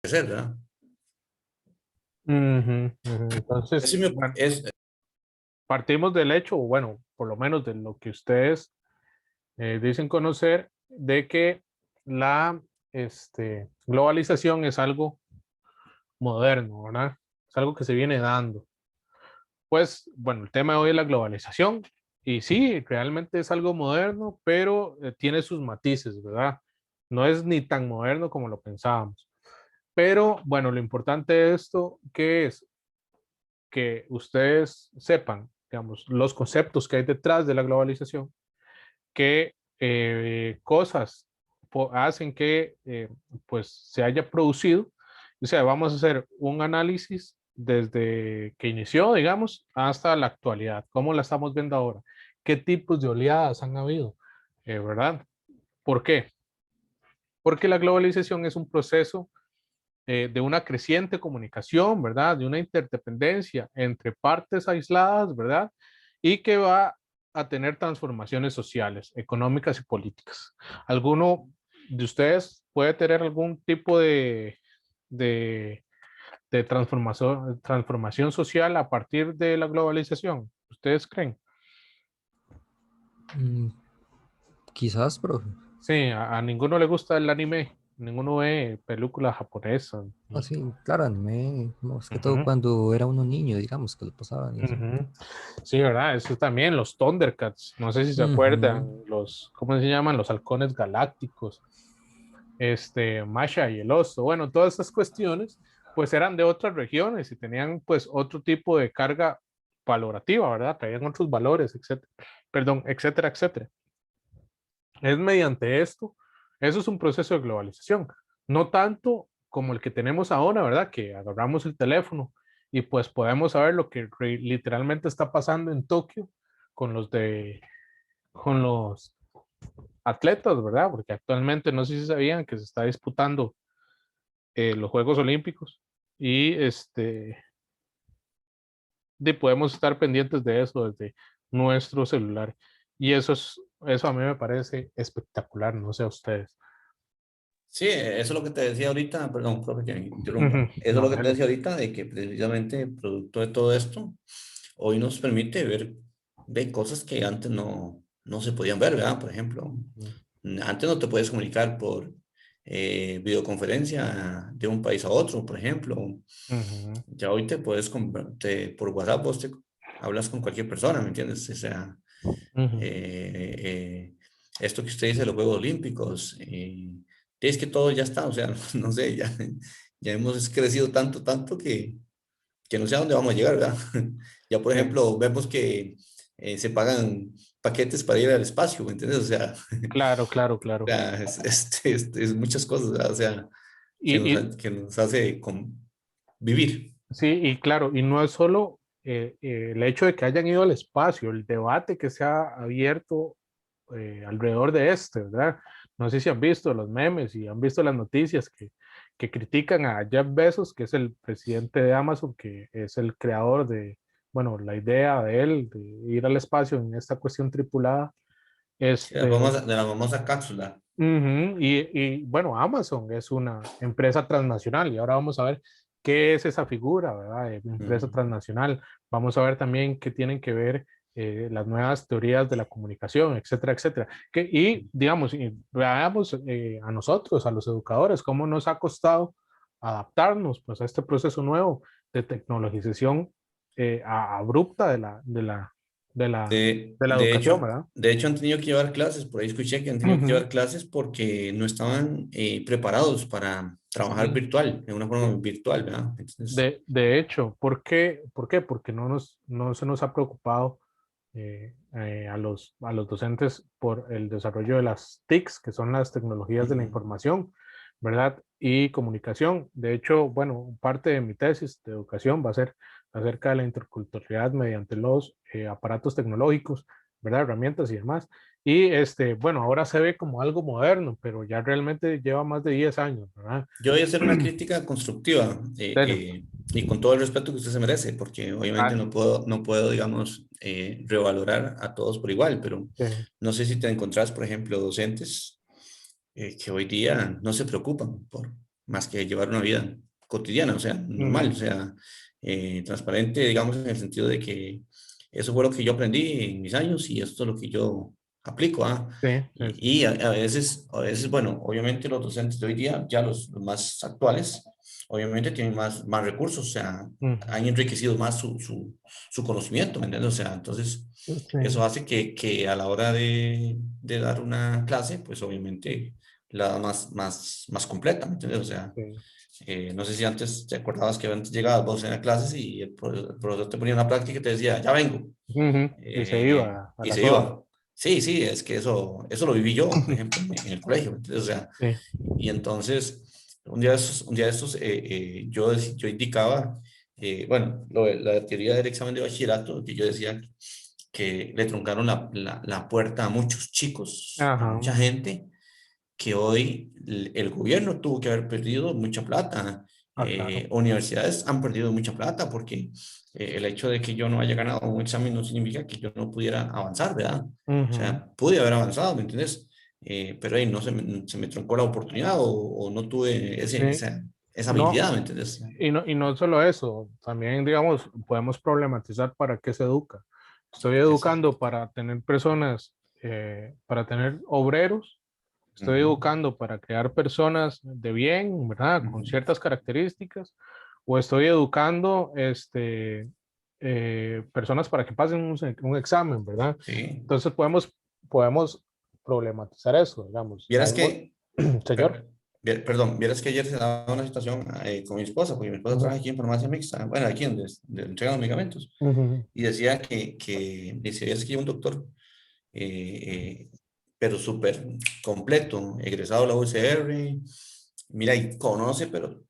ser, ¿verdad? Ujú, ujú. Entonces, Ese bueno, partimos del hecho, o bueno, por lo menos de lo que ustedes dicen conocer, de que la globalización es algo moderno, ¿verdad? Es algo que se viene dando. Pues, bueno, el tema de hoy es la globalización. Y sí, realmente es algo moderno, pero tiene sus matices, ¿verdad? No es ni tan moderno como lo pensábamos. Pero bueno, lo importante de esto, que es que ustedes sepan, digamos, los conceptos que hay detrás de la globalización, qué cosas hacen que pues se haya producido. O sea, vamos a hacer un análisis desde que inició, digamos, hasta la actualidad. ¿Cómo la estamos viendo ahora? ¿Qué tipos de oleadas han habido? ¿Verdad? ¿Por qué? Porque la globalización es un proceso de una creciente comunicación, ¿verdad? De una interdependencia entre partes aisladas, ¿verdad? Y que va a tener transformaciones sociales, económicas y políticas. ¿Alguno de ustedes puede tener algún tipo de, de transformación social a partir de la globalización? ¿Ustedes creen? Mm, quizás, profe. Sí, a ninguno le gusta el anime, ninguno ve películas japonesas. Ah, sí, claro, anime, más que todo Ujú, cuando era uno niño, digamos, que lo pasaban y así. ujú. Sí, ¿verdad? Eso también, los Thundercats, no sé si se acuerdan, Ujú. ¿cómo se llaman? Los halcones galácticos, Masha y el oso. Bueno, todas estas cuestiones, pues eran de otras regiones y tenían, pues, otro tipo de carga valorativa, ¿verdad? Traían otros valores, etcétera. Perdón, etcétera, etcétera. Es mediante esto, eso es un proceso de globalización, no tanto como el que tenemos ahora, ¿verdad? Que agarramos el teléfono y pues podemos saber lo que literalmente está pasando en Tokio con con los atletas, ¿verdad? Porque actualmente no sé si sabían que se está disputando los Juegos Olímpicos y podemos estar pendientes de eso desde nuestro celular. Y eso a mí me parece espectacular, no sé a ustedes. Sí, eso es lo que te decía ahorita, perdón, profe, que me interrumpa. Ujú. Eso es No, lo que te dale. decía ahorita, de que precisamente producto de todo esto, hoy nos permite ver cosas que antes no se podían ver, ¿verdad? Por ejemplo, Ujú, antes no te puedes comunicar por videoconferencia de un país a otro, por ejemplo. ujú, Ya hoy te puedes, por WhatsApp, vos te hablas con cualquier persona, ¿me entiendes? O sea, ujú. eh, eh, esto que usted dice de los Juegos Olímpicos, es que todo ya está, o sea, no sé, ya hemos crecido tanto, tanto que no sé a dónde vamos a llegar, ¿verdad? Ya, por Sí, ejemplo, vemos que se pagan paquetes para ir al espacio, ¿me entiendes? O sea, claro, claro, claro. es muchas cosas, ¿verdad? O sea, Y que nos hace vivir. sí, y claro, y no es solo el hecho de que hayan ido al espacio, el debate que se ha abierto alrededor de ¿verdad? No sé si han visto los memes y han visto las noticias que critican a Jeff Bezos, que es el presidente de Amazon, que es el creador bueno, la idea de él de ir al espacio en esta cuestión tripulada. Sí, Este, de la famosa cápsula. Ujú. Y bueno, Amazon es una empresa transnacional y ahora vamos a ver qué es esa figura, ¿verdad? De empresa Ujú. transnacional. Vamos a ver también qué tienen que ver las nuevas teorías de la comunicación, etcétera, etcétera. Y digamos, y veamos a nosotros, a los educadores, cómo nos ha costado adaptarnos pues a este proceso nuevo de tecnologización abrupta de la educación, ¿verdad? De hecho han tenido que llevar clases, por ahí escuché que han tenido que Ujú. llevar clases porque no estaban preparados para trabajar Sí. virtual, de una forma Sí. virtual, ¿verdad? Entonces, De hecho, ¿por qué? ¿Por qué? Porque no se nos ha preocupado a los docentes por el desarrollo de las TICs, que son las tecnologías de la ujú. información, ¿verdad? Y comunicación. De hecho, bueno, parte de mi tesis de educación va a ser acerca de la interculturalidad mediante los aparatos tecnológicos, ¿verdad? Herramientas y demás. Y bueno, ahora se ve como algo moderno, pero ya realmente lleva más de 10 años, ¿verdad? Yo voy a hacer una crítica constructiva Serio. y con todo el respeto que usted se merece, porque obviamente Ah, no puedo, digamos, revalorar a todos por igual, pero sí. no sé si te encontrás, por ejemplo, docentes que hoy día no se preocupan más que llevar una vida cotidiana, o sea, normal, o sea, transparente, digamos, en el sentido de que eso fue lo que yo aprendí en mis años y esto es lo que yo aplico, ¿ah? Sí, sí, sí. Y a veces, bueno, obviamente los docentes de hoy día, ya los más actuales, obviamente tienen más recursos, o sea, han enriquecido más su conocimiento, ¿me entiendes? O sea, entonces, Sí, eso hace que a la hora de dar una clase, pues obviamente la da más completa, ¿me entiendes? O sea, sí. no sé si antes te acordabas que antes llegabas vos en las clases y el profesor te ponía una práctica y te decía, ya vengo, Y se iba a y las se horas. iba. Sí, sí, es que eso lo viví yo, por ejemplo, en el colegio. Entonces, o sea, Sí. y entonces, un día de estos yo indicaba, bueno, la teoría del examen de bachillerato, que yo decía que le truncaron la puerta a muchos chicos, a Ajá. mucha gente, que hoy el gobierno tuvo que haber perdido mucha plata. Ah, claro. Universidades han perdido mucha plata porque el hecho de que yo no haya ganado un examen no significa que yo no pudiera avanzar, ¿verdad? O Ujú. sea, pude haber avanzado, ¿me entiendes? Pero ahí no se me truncó la oportunidad o no tuve Sí. esa No, habilidad, ¿me entiendes? y no solo eso, también, digamos, podemos problematizar para qué se educa. Estoy Exacto. educando para tener personas, para tener obreros, estoy Ujú, educando para crear personas de bien, ¿verdad? Con ujú. ciertas características, o estoy educando, personas para que pasen un examen, ¿verdad? Sí. Entonces podemos problematizar eso, digamos. Vieras que, Señor. perdón, vieras que ayer se daba una situación con mi esposa, porque mi esposa Ujú, trabaja aquí en farmacia mixta, bueno, aquí donde entregan los medicamentos, ujú, y decía dice, vieras que hay un doctor, eh, pero súper completo, egresado de la UCR, mira, y conoce, pero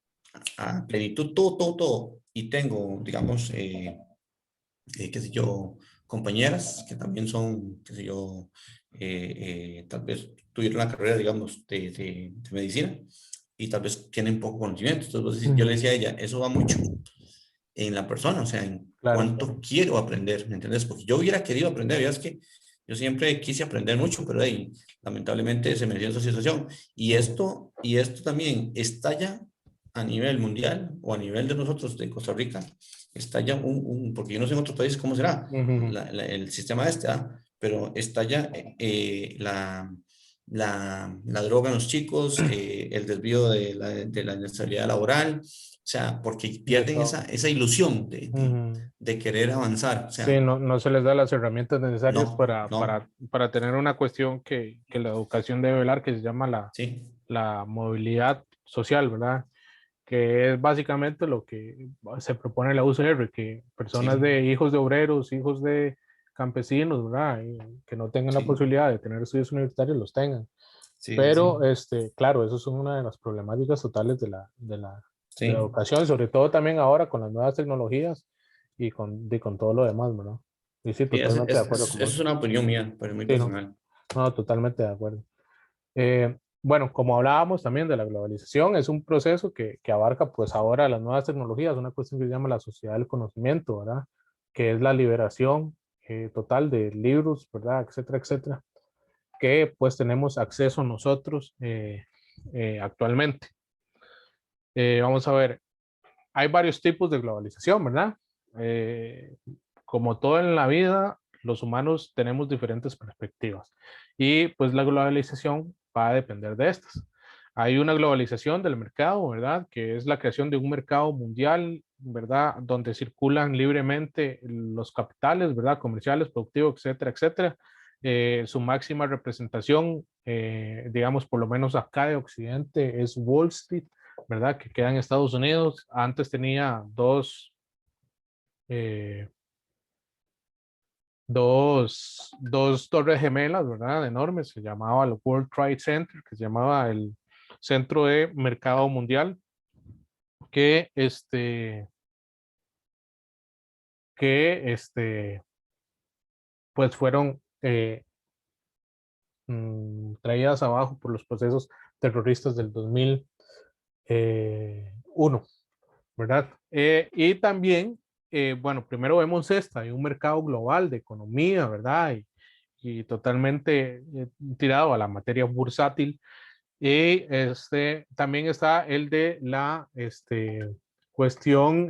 a plenitud todo, todo, todo, y tengo, digamos, qué sé yo, compañeras que también son, qué sé yo, tal vez tuvieron la carrera, digamos, de medicina y tal vez tienen poco conocimiento. Entonces, yo le ujú. decía a ella, eso va mucho en la persona, o sea, en Claro, cuánto claro. quiero aprender, ¿me entiendes? Porque yo hubiera querido aprender, ya es que yo siempre quise aprender mucho, pero ahí, lamentablemente se me dio esa situación. Ujú, Y esto también estalla a nivel mundial o a nivel de nosotros de Costa Rica, estalla porque yo no sé en otros países cómo será ujú. el sistema este, ¿ah? Pero estalla la droga en los chicos, el desvío de la inestabilidad laboral, o sea, porque De pierden todo. esa ilusión Ujú. de querer avanzar. O Sí, sea, no, no se les da las herramientas necesarias no, no, para tener una cuestión que la educación debe velar, que se llama sí, la movilidad social, ¿verdad? Que es básicamente lo que se propone la UCR, que personas sí, de hijos de obreros, hijos de campesinos, ¿verdad? Y que no tengan la sí, posibilidad de tener estudios universitarios, los tengan. sí, sí, Pero, sí, claro, eso es una de las problemáticas totales de la sí. educación, sobre todo también ahora con las nuevas tecnologías y con todo lo demás, ¿verdad? Y sí, Sí, totalmente de acuerdo con eso es vos. una opinión mía, pero muy Sí, no, personal. no, totalmente de acuerdo. Bueno, como hablábamos también de la globalización, es un proceso que abarca pues ahora las nuevas tecnologías, una cuestión que se llama la sociedad del conocimiento, ¿verdad? Que es la liberación total de libros, ¿verdad? Etcétera, etcétera, que pues tenemos acceso nosotros actualmente. Vamos a ver, hay varios tipos de globalización, ¿verdad? Eh, Como todo en la vida, los humanos tenemos diferentes perspectivas y pues la globalización va a depender de estas. Hay una globalización del mercado, ¿verdad? Que es la creación de un mercado mundial, ¿verdad? Donde circulan libremente los capitales, ¿verdad? Comerciales, productivos, etcétera, etcétera. Su máxima representación, digamos, por lo menos acá de Occidente, es Wall Street, ¿verdad? Que queda en Estados Unidos. Antes tenía eh, dos torres gemelas, ¿verdad? Enormes. Se llamaba el World Trade Center, que se llamaba el Centro de Mercado Mundial, que pues fueron traídas abajo por los procesos terroristas del 2001, ¿verdad? Y también, bueno, primero vemos hay un mercado global de economía, ¿verdad? Y totalmente tirado a la materia bursátil, Y también está el de la cuestión,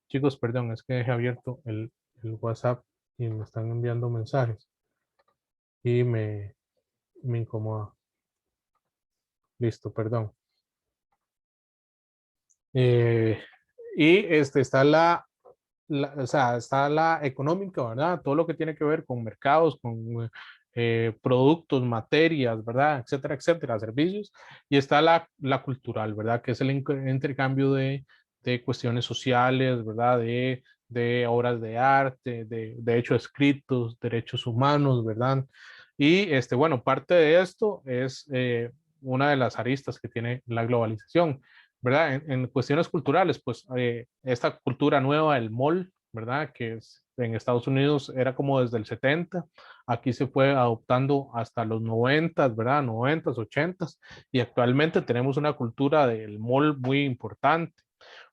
chicos, perdón, es que dejé abierto el WhatsApp y me están enviando mensajes y me incomoda. Listo, perdón. Eh, y está o sea, está la económica, ¿verdad? Todo lo que tiene que ver con mercados, con productos, materias, ¿verdad? Etcétera, etcétera, servicios. Y está la cultural, ¿verdad? Que es el intercambio de cuestiones sociales, ¿verdad? De obras de arte, de hechos escritos, derechos humanos, ¿verdad? Y bueno, parte de esto es una de las aristas que tiene la globalización, ¿verdad? En cuestiones culturales, pues esta cultura nueva, el mall, ¿verdad? Que en Estados Unidos era como desde el 70, aquí se fue adoptando hasta los 90, ¿verdad? 90, 80, y actualmente tenemos una cultura del mall muy importante.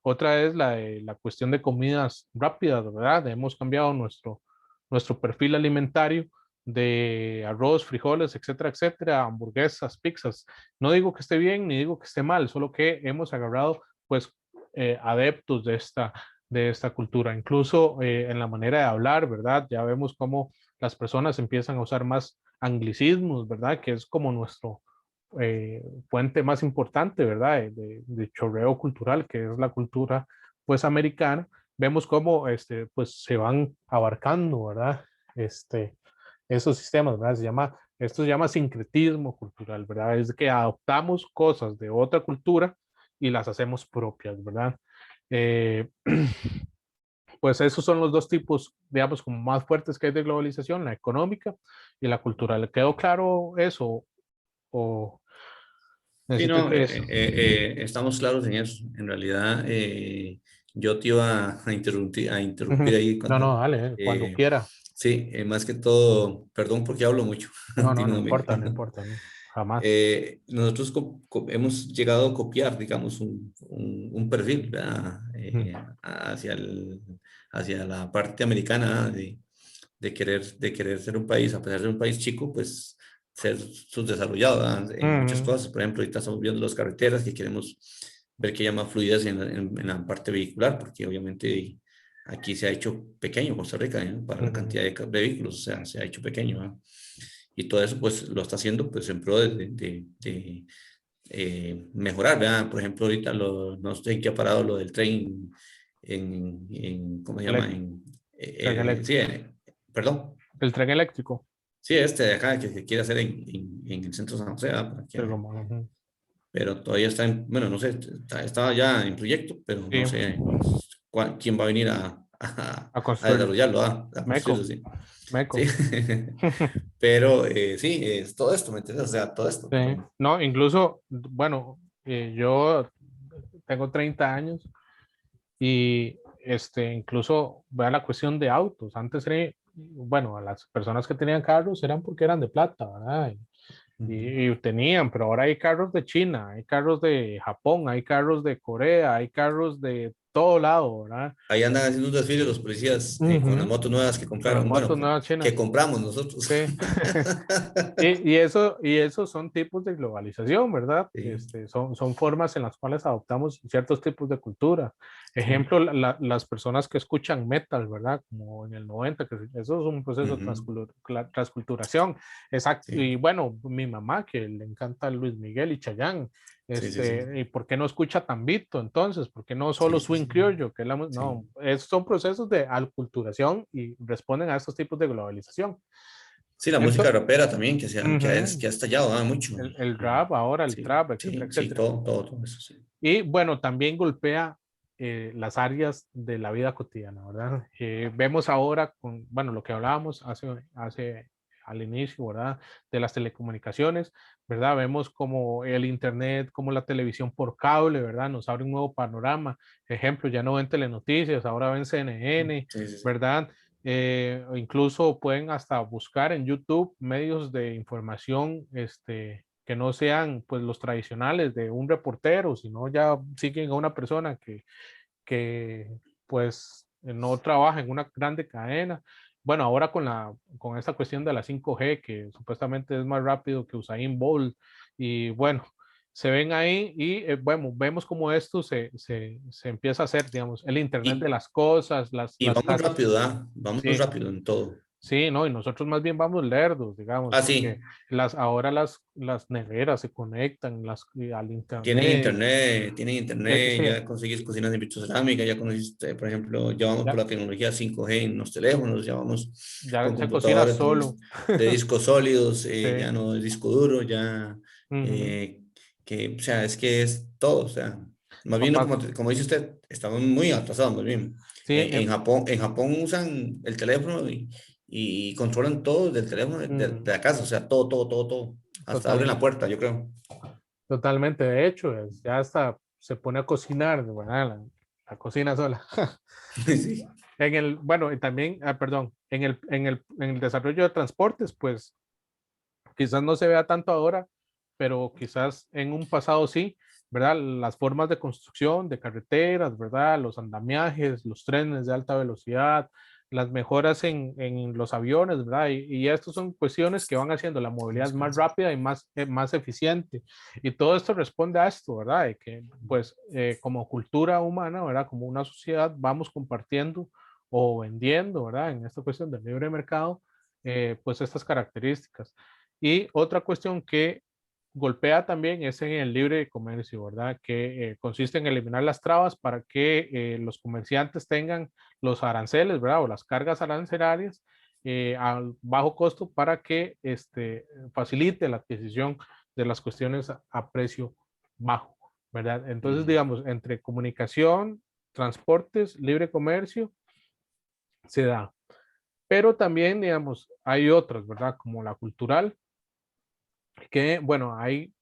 Otra es la cuestión de comidas rápidas, ¿verdad? Hemos cambiado nuestro perfil alimentario de arroz, frijoles, etcétera, etcétera, hamburguesas, pizzas. No digo que esté bien ni digo que esté mal, solo que hemos agarrado pues adeptos de esta cultura. Incluso en la manera de hablar, ¿verdad? Ya vemos cómo las personas empiezan a usar más anglicismos, ¿verdad? Que es como nuestro puente más importante, ¿verdad? De chorreo cultural, que es la cultura pues americana. Vemos cómo pues se van abarcando, ¿verdad? Esos sistemas, ¿verdad? Esto se llama sincretismo cultural, ¿verdad? Es que adoptamos cosas de otra cultura y las hacemos propias, ¿verdad? Eh, pues esos son los dos tipos, digamos, como más fuertes que hay de globalización, la económica y la cultural. ¿Le quedó claro eso o Sí, necesito no, que es? estamos claros en eso. En realidad, yo te iba a interrumpir ahí No, no, cuando, dale, cuando eh, quiera. sí, más que todo, perdón porque hablo mucho, No, no, no últimamente. importa, no importa, no, jamás. Nosotros hemos llegado a copiar, digamos, un perfil, ¿verdad? Mm, Hacia hacia la parte americana, ¿verdad? De querer ser un país, a pesar de ser un país chico, pues ser subdesarrollado, ¿verdad? En muchas mm, cosas. Por ejemplo, ahorita estamos viendo las carreteras que queremos ver que haya más fluidez en la parte vehicular, porque obviamente aquí se ha hecho pequeño Costa Rica, ¿eh? Para la mm, cantidad de vehículos, o sea, se ha hecho pequeño, ¿verdad? Y todo eso pues lo está haciendo pues en pro mejorar, ¿verdad? Por ejemplo, ahorita no sé en qué ha parado lo del tren ¿cómo se llama? elec- tren Sí, eléctrico. perdón, El tren eléctrico. sí, este de acá que se quiere hacer en el centro de San José, ¿verdad? Sí, como, ujú. Pero todavía está bueno, no sé, estaba ya en proyecto, pero Sí, no sé quién va a venir a a construirlo. desarrollarlo, a construirlo, Meco, sí. Sí, Meco. pero sí, es todo esto, ¿me entiendes? O sea, todo esto, Sí. perdón. No, incluso, bueno, yo tengo 30 años y incluso vea la cuestión de autos. Antes era, bueno, a las personas que tenían carros eran porque eran de plata, ¿verdad? Ujú. Y tenían, pero ahora hay carros de China, hay carros de Japón, hay carros de Corea, hay carros de todo lado, ¿verdad? Ahí andan haciendo un desfile los policías con las Ujú. motos nuevas que Con las compraron, bueno, motos nuevas que chinas. compramos nosotros. Sí. Y eso son tipos de globalización, ¿verdad? Sí, Son formas en las cuales adoptamos ciertos tipos de cultura. sí. Ejemplo, las personas que escuchan metal, ¿verdad? Como en el 90, que eso es un proceso de Ujú, transculturación. Exacto. sí, Y bueno, mi mamá, que le encanta Luis Miguel y Chayanne, sí, sí, sí, ¿y por qué no escucha Tambito entonces? ¿Por qué no sí, solo sí, swing sí, criollo? sí. No, son procesos de alculturación y responden a estos tipos de globalización. Sí, la música Entonces, rapera también, que ujú, ha estallado mucho. el rap, ahora el Sí, trap, etcétera, sí, sí, etcétera. todo eso, sí. Y bueno, también golpea las áreas de la vida cotidiana, ¿verdad? Vemos ahora con, bueno, lo que hablábamos hace al inicio, ¿verdad? De las telecomunicaciones, ¿verdad? Vemos como el Internet, como la televisión por cable, ¿verdad? Nos abre un nuevo panorama. Ejemplo, ya no ven telenoticias, ahora ven CNN, Sí, sí, sí. ¿verdad? O incluso pueden hasta buscar en YouTube medios de información, que no sean pues los tradicionales de un reportero, sino ya siguen a una persona que pues no trabaja en una grande cadena bueno, ahora con esta cuestión de la 5G, que supuestamente es más rápido que Usain Bolt, y bueno, se ven ahí y bueno, vemos cómo esto se empieza a hacer, digamos, el Internet de Y, las cosas, y las vamos casas. rápido, ¿ah? Vamos Sí, rápido en todo. sí, no, y nosotros más bien vamos lerdos, digamos, Ah, porque sí, ahora las neveras se conectan al internet. tienen internet, Sí, ya conseguís cocinas in vitro cerámica, ya conseguiste, por ejemplo, ya vamos por ya, la tecnología 5G en los teléfonos, ya vamos ya con se cocina computadores solo. de discos sólidos, Sí. ya no de disco duro, ya, Ujú. o sea, es que es todo, o sea, más bien, no, Más, como dice usted, estamos muy atrasados, más bien. sí, En Japón usan el teléfono y controlan todo del teléfono de ujú, la casa, o sea, todo, todo, todo, todo. Hasta abren total, la puerta, yo creo. totalmente. De hecho, ya hasta se pone a cocinar, ¿verdad? La cocina sola. Sí. Bueno, y también, perdón, en el desarrollo de transportes, pues quizás no se vea tanto ahora, pero quizás en un pasado sí, ¿verdad? Las formas de construcción de carreteras, ¿verdad? Los andamiajes, los trenes de alta velocidad, las mejoras en los aviones, ¿verdad? Y estas son cuestiones que van haciendo la movilidad más rápida y más eficiente. Y todo esto responde a esto, ¿verdad? De que, pues, como cultura humana, ¿verdad? Como una sociedad, vamos compartiendo o vendiendo, ¿verdad? En esta cuestión del libre mercado, pues estas características. Y otra cuestión que golpea también es en el libre comercio, ¿verdad? Que consiste en eliminar las trabas para que los comerciantes tengan los aranceles, ¿verdad? O las cargas arancelarias al bajo costo para que facilite la adquisición de las cuestiones a precio bajo, ¿verdad? Entonces, Mm, digamos, entre comunicación, transportes, libre comercio, se da. Pero también, digamos, hay otras, ¿verdad? Como la cultural, que, bueno, hay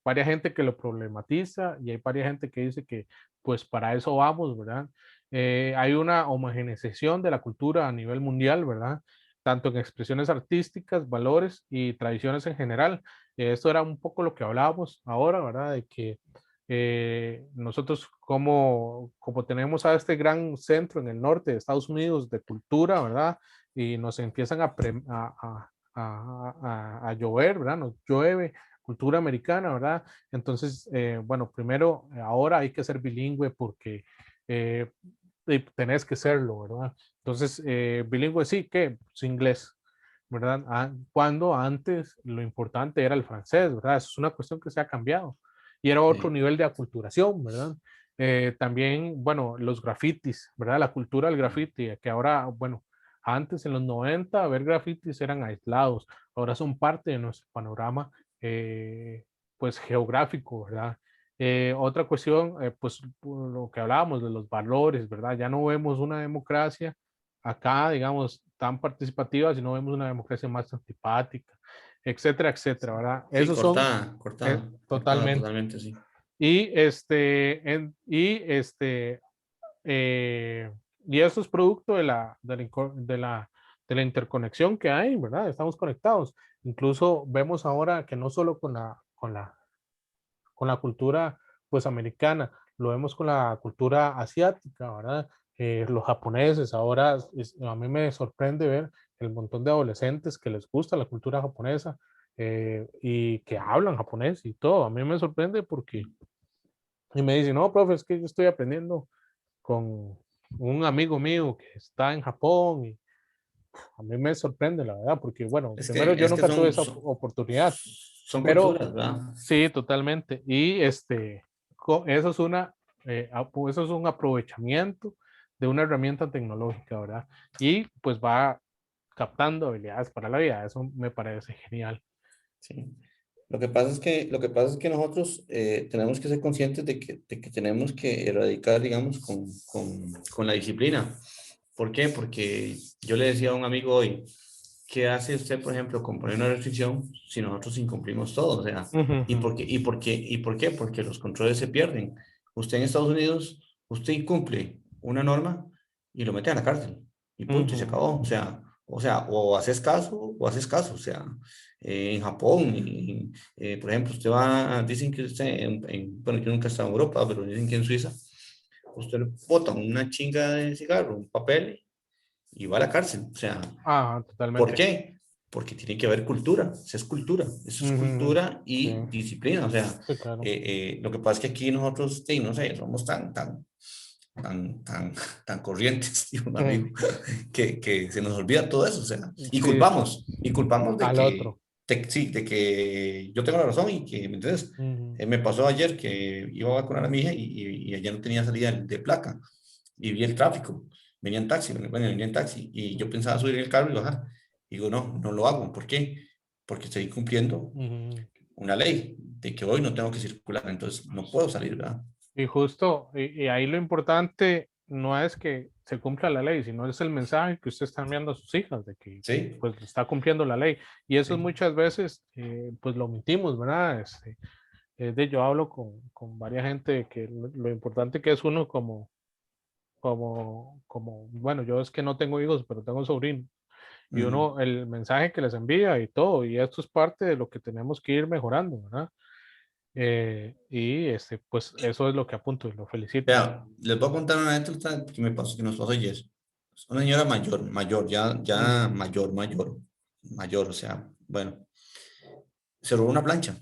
varias gente que lo problematiza y hay varias gente que dice que, pues, para eso vamos, ¿verdad? Hay una homogeneización de la cultura a nivel mundial, ¿verdad? Tanto en expresiones artísticas, valores y tradiciones en general. Esto era un poco lo que hablábamos ahora, ¿verdad? De que nosotros como tenemos a este gran centro en el norte de Estados Unidos de cultura, ¿verdad? Y nos empiezan a llover, ¿verdad? Nos llueve cultura americana, ¿verdad? Entonces, bueno, primero, ahora hay que ser bilingüe porque eh, tenés que serlo, ¿verdad? Entonces, bilingüe sí, ¿qué? Pues inglés, ¿verdad? Cuando antes lo importante era el francés, ¿verdad? Eso es una cuestión que se ha cambiado y era otro sí, nivel de aculturación, ¿verdad? También, bueno, los grafitis, ¿verdad? La cultura del graffiti, que ahora, bueno, antes, en los 90 ver grafitis eran aislados, ahora son parte de nuestro panorama, pues, geográfico, ¿verdad? Otra cuestión, pues, lo que hablábamos de los valores, ¿verdad? Ya no vemos una democracia acá, digamos, tan participativa, sino vemos una democracia más antipática, etcétera, etcétera, ¿verdad? sí, Esos son cortada totalmente. totalmente, sí. Y eh, y eso es producto de la interconexión que hay, ¿verdad? Estamos conectados. Incluso vemos ahora que no solo con la cultura pues americana, lo vemos con la cultura asiática, ¿verdad? Los japoneses, ahora a mí me sorprende ver el montón de adolescentes que les gusta la cultura japonesa y que hablan japonés y todo. A mí me sorprende porque, y me dicen, no, profe, es que yo estoy aprendiendo con un amigo mío que está en Japón y a mí me sorprende, la verdad, porque bueno, primero yo Es que nunca tuve esa oportunidad, son pero culturas, ¿verdad? sí, totalmente. Y eso es eso es un aprovechamiento de una herramienta tecnológica, ¿verdad? Y pues va captando habilidades para la vida. Eso me parece genial. Sí. Lo que pasa es que nosotros tenemos que ser conscientes de que tenemos que erradicar, digamos, con la disciplina. ¿Por qué? Porque yo le decía a un amigo hoy, ¿qué hace usted, por ejemplo, con poner una restricción si nosotros incumplimos todo? O sea, Ujú, ¿y ujú, y por qué? Porque los controles se pierden. Usted en Estados Unidos, usted incumple una norma y lo mete a la cárcel y punto, y se ujú, acabó. O haces caso o haces caso. O sea, en Japón, por ejemplo, dicen que usted, bueno, yo nunca he estado en Europa, pero dicen que en Suiza, usted le bota una chinga de cigarro, un papel y va a la cárcel. O sea, ¿por Totalmente. qué? Porque tiene que haber cultura, eso es cultura, eso es Ujú, cultura sí, y disciplina. O sea, sí, claro. lo que pasa es que aquí nosotros, sí, no sé, somos tan corrientes, digo un amigo, que se nos olvida todo eso, o sea, Sí, sí, y culpamos al otro. sí, de que yo tengo la razón y que, ¿me entiendes? Ujú, Me pasó ayer que iba a vacunar a mi hija y allá no tenía salida de placa y vi el tráfico, venía en taxi, bueno, venía en taxi y yo pensaba subir en el carro y bajar. Digo, no, no lo hago, ¿por qué? Porque estoy cumpliendo ujú. una ley de que hoy no tengo que circular, entonces no puedo salir, ¿verdad? Y justo, y ahí lo importante no es que se cumpla la ley, sino es el mensaje que usted está enviando a sus hijas de que Sí, pues está cumpliendo la ley. Y eso sí. muchas veces pues lo omitimos, ¿verdad? Yo hablo con varias gente que lo importante que es uno bueno, yo es que no tengo hijos, pero tengo sobrinos. Y Ujú. uno, el mensaje que les envía y todo, y esto es parte de lo que tenemos que ir mejorando, ¿verdad? Pues eso es lo que apunto y lo felicito. Vea, les voy a contar una anécdota que me pasó, que nos pasó ayer. Es una señora mayor, ya Ujú, mayor, o sea, bueno, se robó una plancha,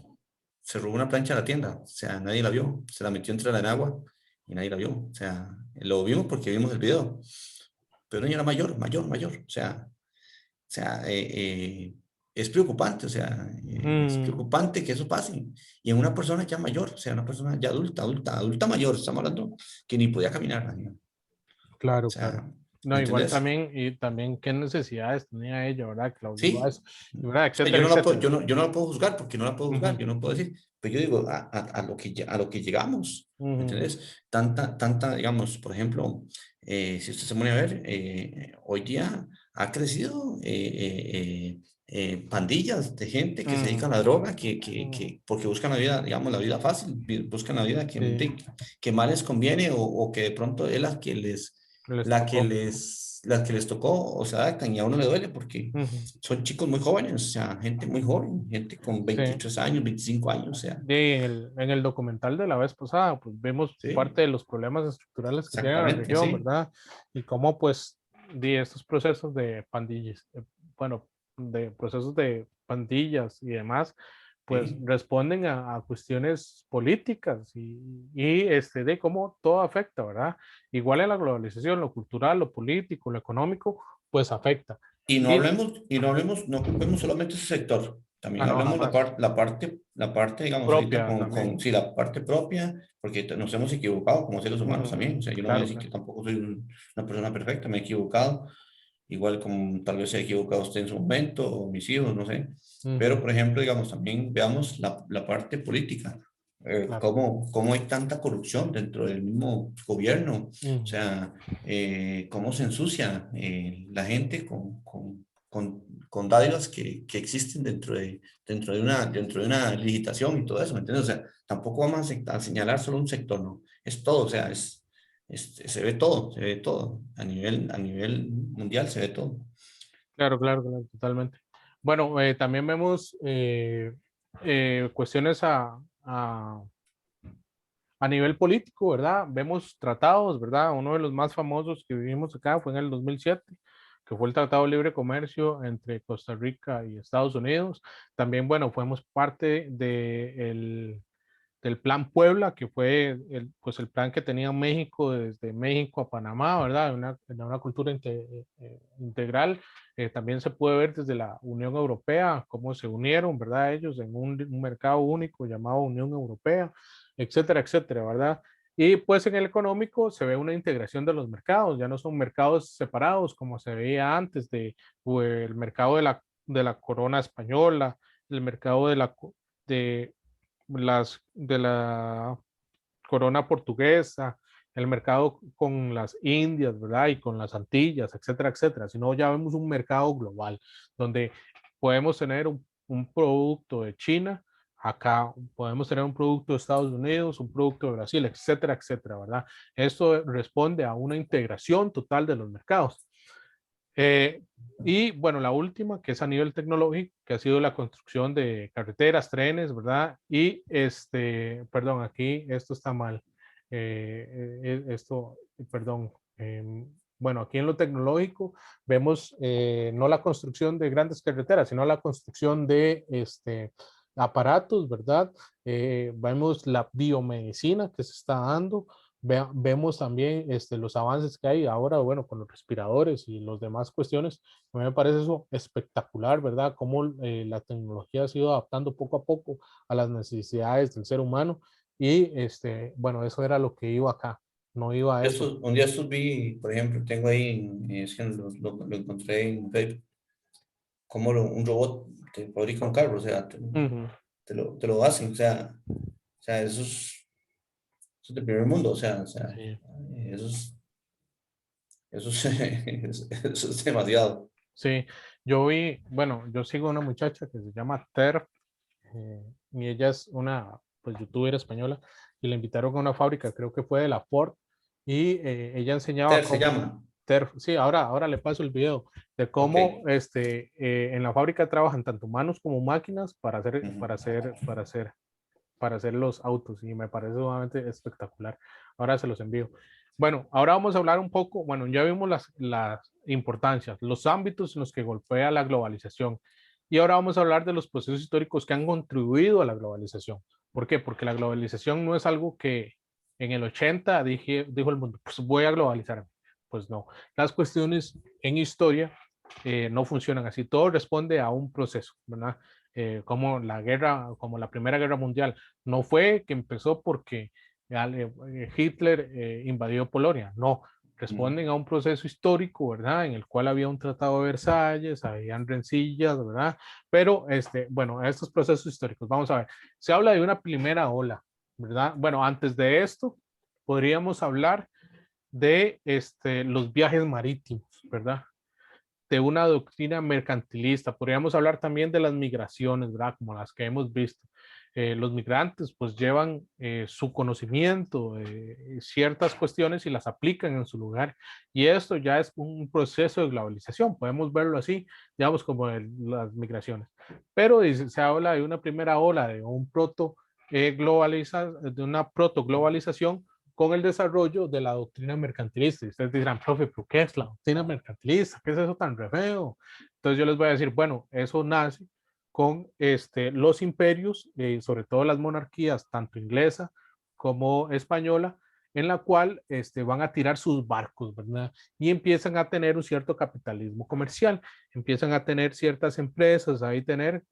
se robó una plancha a la tienda, o sea, nadie la vio, se la metió entre el agua y nadie la vio, o sea, lo vimos porque vimos el video, pero una señora mayor, o sea, es preocupante, o sea, es ujú. preocupante que eso pase. Y en una persona ya mayor, o sea, una persona ya adulta mayor, estamos hablando que ni podía caminar, la señora. O Claro, claro. sea, ¿me No, igual entendés? también, y también qué necesidades tenía ella, ¿verdad? Que la obligó a Sí. eso, ¿verdad? O sea, yo Etcétera, no la puedo, etcétera. yo no la puedo juzgar porque no la puedo juzgar, Ujú, yo no puedo decir, pero yo digo, a lo que llegamos, ¿me ujú, entendés? Digamos, por ejemplo, si usted se pone a ver, hoy día ha crecido pandillas de gente que se dedica a ujú, la droga, ujú. porque buscan la vida, digamos, la vida fácil, buscan la vida Sí, que más les conviene o que de pronto es les tocó. la que les tocó o se adaptan y a uno le duele porque Ujú. son chicos muy jóvenes, o sea, gente muy joven, gente con Sí. 23 años, 25 años, o sea, En el documental de la vez pasada, pues vemos sí, parte de los problemas estructurales que tiene la exactamente, región, sí. ¿verdad? Y cómo, pues, estos procesos de pandillas, bueno, de procesos de pandillas y demás, pues Sí, responden a cuestiones políticas de cómo todo afecta, ¿verdad? Igual en la globalización, lo cultural, lo político, lo económico, pues afecta. Y, no culpemos solamente ese sector, también no, hablemos jamás. la parte, digamos, ahorita Propia también. sí, la parte propia, porque nos hemos equivocado como seres humanos Ujú. también, o sea, yo no voy a Claro, decir que claro. tampoco soy una persona perfecta, me he equivocado, igual como tal vez se ha equivocado usted en su momento, o mis hijos, no sé. Pero, Ujú. por ejemplo, digamos, también veamos la parte política. Claro. Cómo hay tanta corrupción dentro del mismo gobierno? O Ujú. sea, cómo se ensucia la gente con dádivas que existen dentro de una licitación y todo eso, ¿me entiendes? O sea, tampoco vamos a señalar solo un sector, ¿no? Es todo, o sea, se ve todo, a nivel mundial se ve todo. Claro, claro, claro, totalmente. Bueno, también vemos cuestiones a nivel político, ¿verdad? Vemos tratados, ¿verdad? Uno de los más famosos que vivimos acá fue en el 2007, que fue el Tratado de Libre Comercio entre Costa Rica y Estados Unidos. También, bueno, fuimos parte del Plan Puebla, que fue pues el plan que tenía México desde México a Panamá, ¿verdad? Una cultura integral. También se puede ver desde la Unión Europea, cómo se unieron, ¿verdad? Ellos en un mercado único llamado Unión Europea, etcétera, etcétera, ¿verdad? Y pues en el económico se ve una integración de los mercados, ya no son mercados separados como se veía antes pues, el mercado de la corona española, el mercado de de la corona portuguesa, el mercado con las Indias, ¿verdad? Y con las Antillas, etcétera, etcétera. Sino ya vemos un mercado global donde podemos tener un producto de China, acá podemos tener un producto de Estados Unidos, un producto de Brasil, etcétera, etcétera, ¿verdad? Esto responde a una integración total de los mercados. Eh, y bueno, la última, que es a nivel tecnológico, que ha sido la construcción de carreteras, trenes, ¿verdad? Perdón, aquí esto está mal. Esto, perdón, bueno, aquí en lo tecnológico vemos no la construcción de grandes carreteras, sino la construcción de aparatos, ¿verdad? Vemos la biomedicina que se está dando, vemos también los avances que hay ahora, bueno, con los respiradores y las demás cuestiones. A mí me parece eso espectacular, ¿verdad? Cómo la tecnología se ha ido adaptando poco a poco a las necesidades del ser humano y, bueno, eso era lo que iba acá, no iba a eso. Un día estos vi, por ejemplo, tengo ahí, es que lo encontré en Facebook, como un robot te fabrica un carro, o sea, Ujú. te lo hacen, o sea, eso es del primer mundo, Sí. eso es, eso es, eso es demasiado. Sí, yo vi, bueno, yo sigo una muchacha que se llama Ter, y ella es una, pues, youtuber española, y la invitaron a una fábrica, creo que fue de la Ford, y ella enseñaba Ter se cómo, llama, Ter, sí, ahora le paso el video, de ok. cómo en la fábrica trabajan tanto manos como máquinas Ujú. para hacer los autos, y me parece sumamente espectacular. Ahora se los envío. Bueno, ahora vamos a hablar un poco, bueno, ya vimos las importancias, los ámbitos en los que golpea la globalización. Y ahora vamos a hablar de los procesos históricos que han contribuido a la globalización. ¿Por qué? Porque la globalización no es algo que en el 80 dijo el mundo, pues voy a globalizar. Pues no. Las cuestiones en historia no funcionan así. Todo responde a un proceso, ¿verdad? Como la guerra, como la Primera Guerra Mundial. No fue que empezó porque Hitler invadió Polonia. No, Ujú. responden a un proceso histórico, ¿verdad? En el cual había un tratado de Versalles, habían rencillas, ¿verdad? Pero, bueno, a estos procesos históricos, vamos a ver, se habla de una primera ola, ¿verdad? Bueno, antes de esto, podríamos hablar de los viajes marítimos, ¿verdad? De una doctrina mercantilista. Podríamos hablar también de las migraciones, ¿verdad? Como las que hemos visto. Los migrantes pues llevan su conocimiento, ciertas cuestiones y las aplican en su lugar. Y esto ya es un proceso de globalización, podemos verlo así, digamos como las migraciones. Pero se habla de una primera ola, de un de una proto globalización con el desarrollo de la doctrina mercantilista. Y ustedes dirán, profe, ¿pero qué es la doctrina mercantilista? ¿Qué es eso tan re feo? Entonces yo les voy a decir, bueno, eso nace con los imperios, sobre todo las monarquías, tanto inglesa como española, en la cual van a tirar sus barcos, ¿verdad? Y empiezan a tener un cierto capitalismo comercial, empiezan a tener ciertas empresas, ahí tener,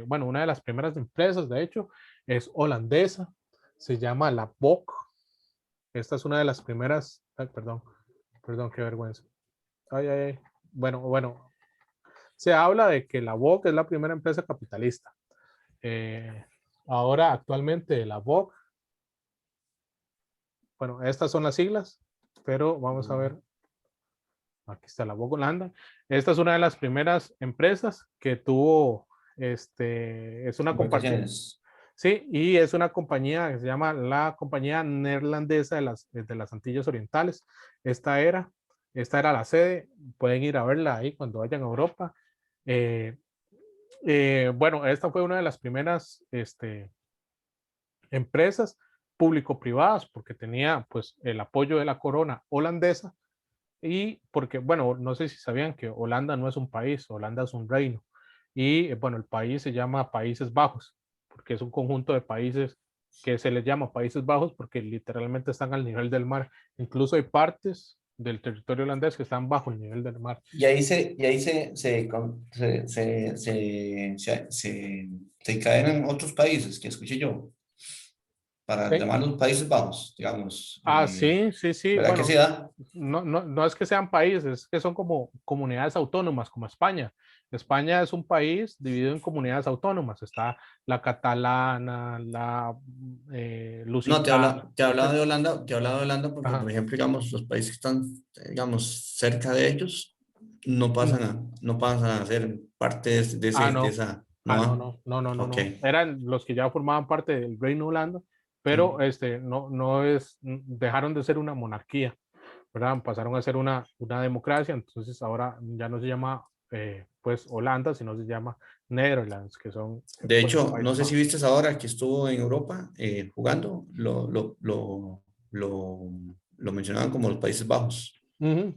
bueno, una de las primeras empresas, de hecho, es holandesa, se llama la BOC. Esta es una de las primeras, ay, perdón, qué vergüenza. Ay, ay, ay. Bueno, se habla de que la BOC es la primera empresa capitalista. Eh, Ahora, actualmente, la BOC, bueno, estas son las siglas, pero vamos a ver, aquí está la BOC Holanda. Esta es una de las primeras empresas que tuvo, es una compartida. Embarcaciones. Sí, y es una compañía que se llama la Compañía Neerlandesa de las Antillas Orientales. Esta era, esta era la sede, pueden ir a verla ahí cuando vayan a Europa. Eh, bueno, esta fue una de las primeras empresas público-privadas porque tenía pues el apoyo de la corona holandesa y porque, bueno, no sé si sabían que Holanda no es un país, Holanda es un reino. Y bueno, el país se llama Países Bajos, porque es un conjunto de países que se les llama Países Bajos porque literalmente están al nivel del mar. Incluso hay partes del territorio holandés que están bajo el nivel del mar. Y ahí se encadenan otros países que escuché yo, para Sí. llamarlos Países Bajos, digamos. Ah, sí, sí, sí. ¿Verdad que Bueno, se da? no es que sean países, es que son como comunidades autónomas, como España. España es un país dividido en comunidades autónomas. Está la catalana, la No, lusitana, etc. te hablaba de Holanda porque, por Ajá. ejemplo, digamos, los países que están, digamos, cerca de ellos, Mm. no pasan a ser parte Ah, de no. esa, Ah, ¿no? no, Ah, no, no, no, no, ok. no. Eran los que ya formaban parte del Reino Holanda, pero Mm. no es, dejaron de ser una monarquía, ¿verdad? Pasaron a ser una democracia, entonces ahora ya no se llama pues Holanda, sino se llama Netherlands, que son De pues hecho, no Países sé si Bajos. viste ahora que estuvo en Europa jugando, lo mencionaban como los Países Bajos.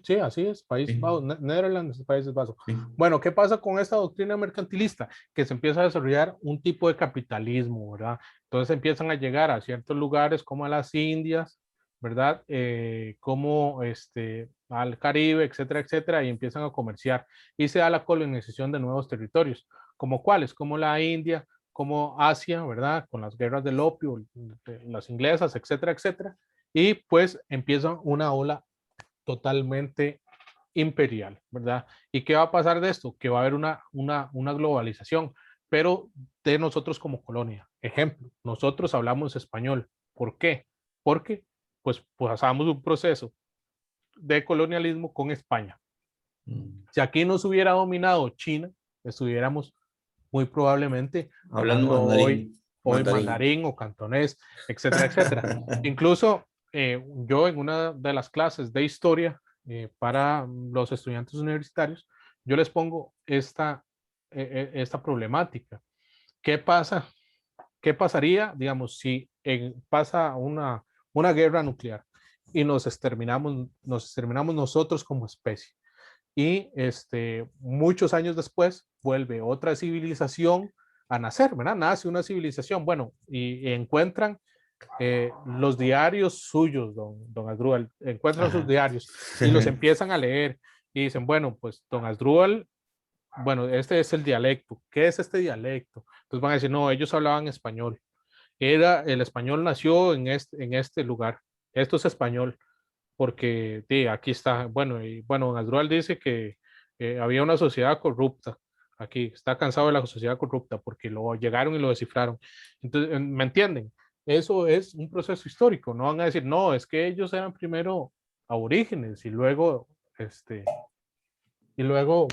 Sí, así es, Países Sí, Bajos, Netherlands, Países Bajos. sí. Bueno, ¿qué pasa con esta doctrina mercantilista? Que se empieza a desarrollar un tipo de capitalismo, ¿verdad? Entonces empiezan a llegar a ciertos lugares como a las Indias, ¿verdad? Como al Caribe, etcétera, etcétera, y empiezan a comerciar. Y se da la colonización de nuevos territorios, como cuáles, como la India, como Asia, ¿verdad? Con las guerras del opio, las inglesas, etcétera, etcétera. Y pues empieza una ola totalmente imperial, ¿verdad? ¿Y qué va a pasar de esto? Que va a haber una globalización, pero de nosotros como colonia. Ejemplo, nosotros hablamos español. ¿Por qué? Porque pues pasamos un proceso de colonialismo con España. Mm. Si aquí nos hubiera dominado China, estuviéramos muy probablemente Hablando hablando hoy, hoy mandarín. mandarín o cantonés, etcétera, etcétera. Incluso yo en una de las clases de historia para los estudiantes universitarios, yo les pongo esta problemática. ¿Qué pasa? ¿Qué pasaría, digamos, si pasa una guerra nuclear y nos exterminamos nosotros como especie? Y muchos años después vuelve otra civilización a nacer, ¿verdad? Nace una civilización, bueno, y encuentran los diarios suyos, don Asdrúbal, encuentran sus Ajá. diarios y los empiezan a leer y dicen, bueno, pues don Asdrúbal, bueno, este es el dialecto. ¿Qué es este dialecto? Entonces van a decir, no, ellos hablaban español. El español nació en este lugar. Esto es español porque aquí está, bueno, y bueno, don Asdrúbal dice que había una sociedad corrupta. Aquí está cansado de la sociedad corrupta porque lo llegaron y lo descifraron. Entonces, ¿me entienden? Eso es un proceso histórico. No van a decir, no, es que ellos eran primero aborígenes y luego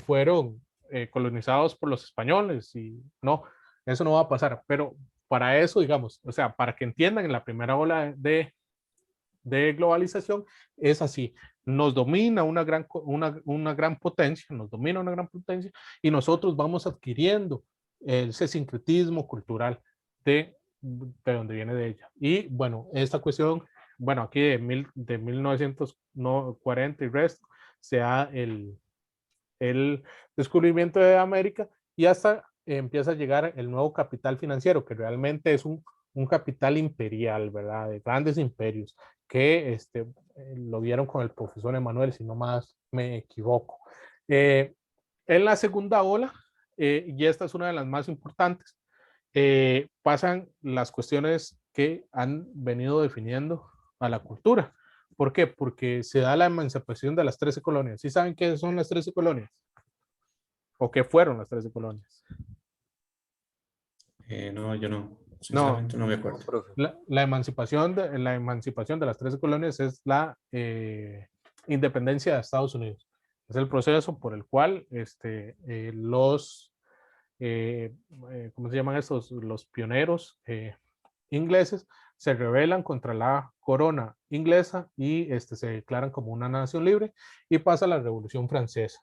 fueron colonizados por los españoles y no, eso no va a pasar. Pero para eso, digamos, o sea, para que entiendan en la primera ola de globalización es así. Nos domina una gran potencia, nos domina una gran potencia y nosotros vamos adquiriendo ese sincretismo cultural de donde viene de ella. Y bueno, esta cuestión, bueno, aquí de 1940 y resto, se da el descubrimiento de América y hasta empieza a llegar el nuevo capital financiero, que realmente es un capital imperial, ¿verdad? De grandes imperios, que lo vieron con el profesor Emanuel, si no más me equivoco. Eh, en la segunda ola, y esta es una de las más importantes, pasan las cuestiones que han venido definiendo a la cultura. ¿Por qué? Porque se da la emancipación de las 13 colonias. ¿Sí saben qué son las 13 colonias? ¿O qué fueron las 13 colonias? No, yo no, No, sinceramente no me No, acuerdo. profe. la emancipación de las 13 colonias es la independencia de Estados Unidos. Es el proceso por el cual eh, ¿cómo se llaman estos? Los pioneros ingleses se rebelan contra la corona inglesa y se declaran como una nación libre y pasa la Revolución Francesa.